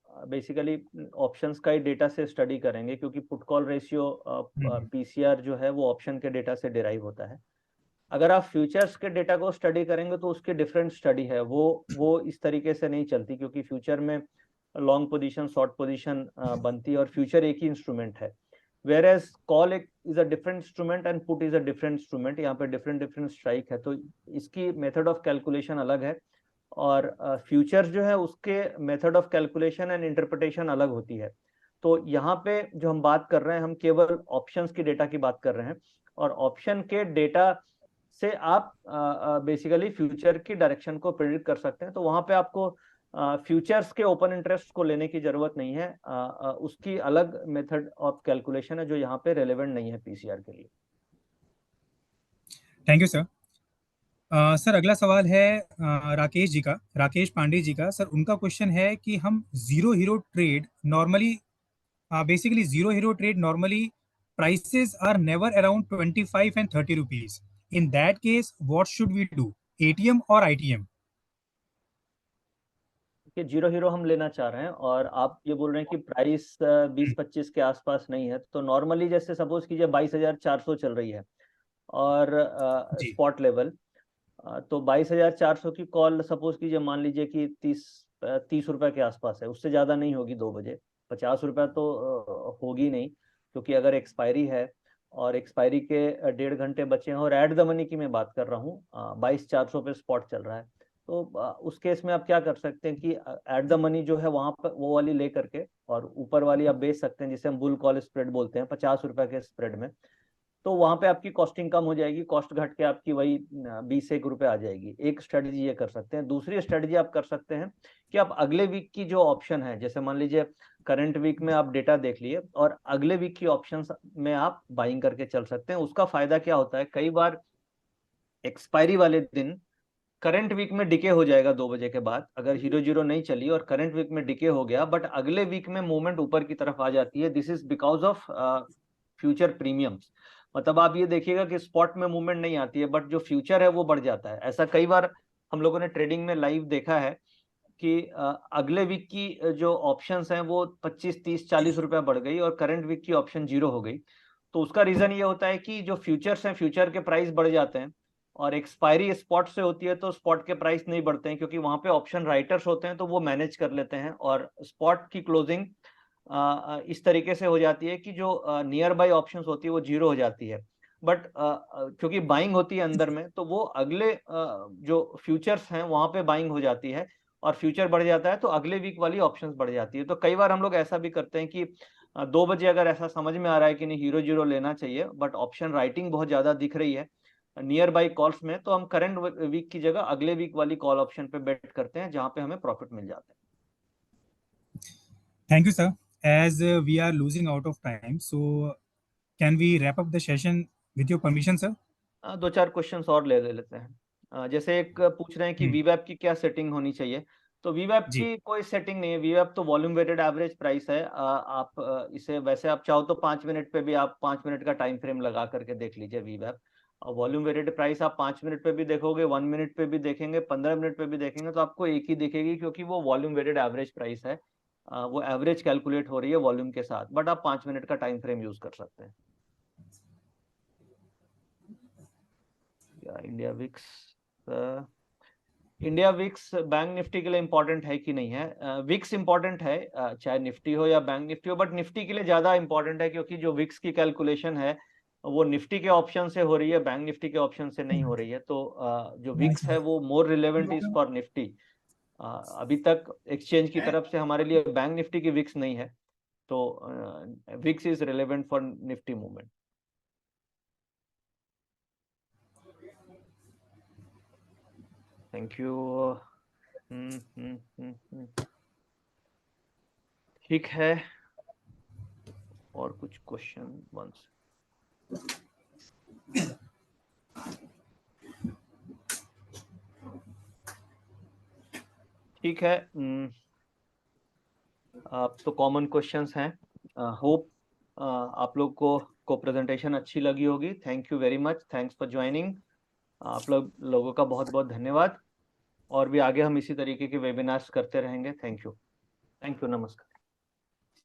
बेसिकली ऑप्शंस का ही डेटा से स्टडी करेंगे, क्योंकि पुट कॉल रेशियो पीसीआर जो है वो ऑप्शन के डेटा से डिराइव होता है। अगर आप फ्यूचर्स के डेटा को स्टडी करेंगे तो उसकी डिफरेंट स्टडी है, वो इस तरीके से नहीं चलती, क्योंकि फ्यूचर में लॉन्ग पोजीशन शॉर्ट पोजीशन बनती है और फ्यूचर एक ही इंस्ट्रूमेंट है। वेर एज कॉल एक is a different instrument and put is a different instrument. यहाँ पे डिफरेंट डिफरेंट स्ट्राइक है, तो इसकी मेथड ऑफ कैलकुलेशन अलग है। और फ्यूचर्स जो है उसके method of calculation and interpretation अलग होती है। तो यहाँ पे जो हम बात कर रहे हैं, हम केवल ऑप्शंस की डेटा की बात कर रहे हैं, और ऑप्शन के डेटा से आप बेसिकली फ्यूचर की डायरेक्शन को प्रेडिक्ट कर सकते हैं। तो वहां पे आपको फ्यूचर्स के ओपन इंटरेस्ट को लेने की जरूरत नहीं है। उसकी अलग मेथड ऑफ कैलकुलेशन है जो यहाँ पे रेलेवेंट नहीं है पीसीआर के लिए। Thank you sir. सर अगला सवाल है राकेश जी का, राकेश पांडे जी का। सर उनका क्वेश्चन है कि हम zero hero trade normally, basically zero hero trade normally prices are never around 25 and 30 rupees. In that case, what should we do? ATM or ITM? कि जीरो हीरो हम लेना चाह रहे हैं और आप ये बोल रहे हैं कि प्राइस 20-25 के आसपास नहीं है, तो नॉर्मली जैसे सपोज कीजिए 22,400 चल रही है और जी। स्पॉट लेवल, तो 22,400 की कॉल सपोज कीजिए, मान लीजिए कि 30 रुपए के आसपास है, उससे ज़्यादा नहीं होगी 2 बजे। 50 रुपए तो होगी नहीं, क्योंकि अगर एक्सपायरी है और एक्सपायरी के 1.5 घंटे बचे हैं, और एट द मनी की मैं बात कर रहा हूँ, 22,400 पे स्पॉट चल रहा है, तो उस केस में आप क्या कर सकते हैं कि एट द मनी जो है वहां पर वो वाली ले करके और ऊपर वाली आप बेच सकते हैं, जिसे हम बुल कॉल स्प्रेड बोलते हैं, 50 रुपए के स्प्रेड में। तो वहां पे आपकी कॉस्टिंग कम हो जाएगी, कॉस्ट घट के आपकी वही 20-1 रुपए आ जाएगी। एक स्ट्रेटजी ये कर सकते हैं। दूसरी स्ट्रेटजी आप कर सकते हैं कि आप अगले वीक की जो ऑप्शन है, जैसे मान लीजिए करंट वीक में आप डेटा देख लिए और अगले वीक की ऑप्शंस में आप बाइंग करके चल सकते हैं। उसका फायदा क्या होता है, कई बार एक्सपायरी वाले दिन करंट वीक में डिके हो जाएगा 2 बजे के बाद, अगर हीरो जीरो नहीं चली और करंट वीक में डिके हो गया, बट अगले वीक में मूवमेंट ऊपर की तरफ आ जाती है। This is because of future premiums. मतलब आप ये देखिएगा कि स्पॉट में मूवमेंट नहीं आती है, बट जो फ्यूचर है वो बढ़ जाता है। ऐसा कई बार हम लोगों ने ट्रेडिंग में लाइव देखा है कि अगले वीक की जो ऑप्शंस हैं वो 25-30-40 रुपए बढ़ गई और करंट वीक की ऑप्शन जीरो हो गई। तो उसका रीजन ये होता है कि जो फ्यूचर्स हैं, फ्यूचर के प्राइस बढ़ जाते हैं, और एक्सपायरी स्पॉट से होती है तो स्पॉट के प्राइस नहीं बढ़ते हैं, क्योंकि वहां पे ऑप्शन राइटर्स होते हैं तो वो मैनेज कर लेते हैं, और स्पॉट की क्लोजिंग इस तरीके से हो जाती है कि जो नियर बाई ऑप्शंस होती है वो जीरो हो जाती है। बट क्योंकि बाइंग होती है अंदर में, तो वो अगले जो फ्यूचर्स हैं वहां पे बाइंग हो जाती है, और फ्यूचर बढ़ जाता है तो अगले वीक वाली ऑप्शंस बढ़ जाती है। तो कई बार हम लोग ऐसा भी करते हैं कि 2 बजे अगर ऐसा समझ में आ रहा है कि नहीं हीरो जीरो लेना चाहिए, बट ऑप्शन राइटिंग बहुत ज्यादा दिख रही है नियर बाई कॉल्स में, तो हम करंट वीक की जगह अगले वीक वाली कॉल ऑप्शन पे बेट करते हैं, जहां पे हमें प्रॉफिट मिल जाता है। Thank you, sir. As we are losing out of time, so can we wrap up the session with your permission, sir? दो चार क्वेश्चंस और ले लेते हैं। जैसे एक पूछ रहे हैं कि वीवैप की क्या सेटिंग होनी चाहिए। तो वीवैप जी की कोई सेटिंग नहीं है। वीवैप तो वॉल्यूम वेटेड एवरेज प्राइस है। आप इसे वैसे आप चाहो तो 5 मिनट पे भी आप 5 मिनट का टाइम फ्रेम लगा करके देख लीजिए वीवैप। और वॉल्यूम वेटेड प्राइस आप 5 मिनट पे भी देखोगे, 1 मिनट पे भी देखेंगे, 15 मिनट पे भी देखेंगे तो आपको एक ही दिखेगी, क्योंकि वो वॉल्यूम वेटेड एवरेज प्राइस है। वो एवरेज कैलकुलेट हो रही है वॉल्यूम के साथ, बट आप 5 मिनट का टाइम फ्रेम यूज कर सकते हैं। India VIX, India VIX bank Nifty के लिए इंपॉर्टेंट है कि नहीं है? विक्स इंपॉर्टेंट है, चाहे निफ्टी हो या बैंक निफ्टी हो, बट निफ्टी के लिए ज्यादा इंपॉर्टेंट है, क्योंकि जो विक्स की कैलकुलेशन है वो निफ्टी के ऑप्शन से हो रही है, बैंक निफ्टी के ऑप्शन से नहीं हो रही है। तो जो विक्स है वो more relevant is for Nifty. अभी तक एक्सचेंज की तरफ से हमारे लिए बैंक निफ्टी की विक्स नहीं है, तो VIX is relevant for Nifty movement. Thank you. ठीक है, और कुछ क्वेश्चन वंस? ठीक है, आप तो कॉमन क्वेश्चंस हैं। होप आप लोग को प्रेजेंटेशन अच्छी लगी होगी। Thank you very much, thanks for joining. आप लोगों का बहुत बहुत धन्यवाद। और भी आगे हम इसी तरीके के वेबिनार्स करते रहेंगे। थैंक यू, नमस्कार।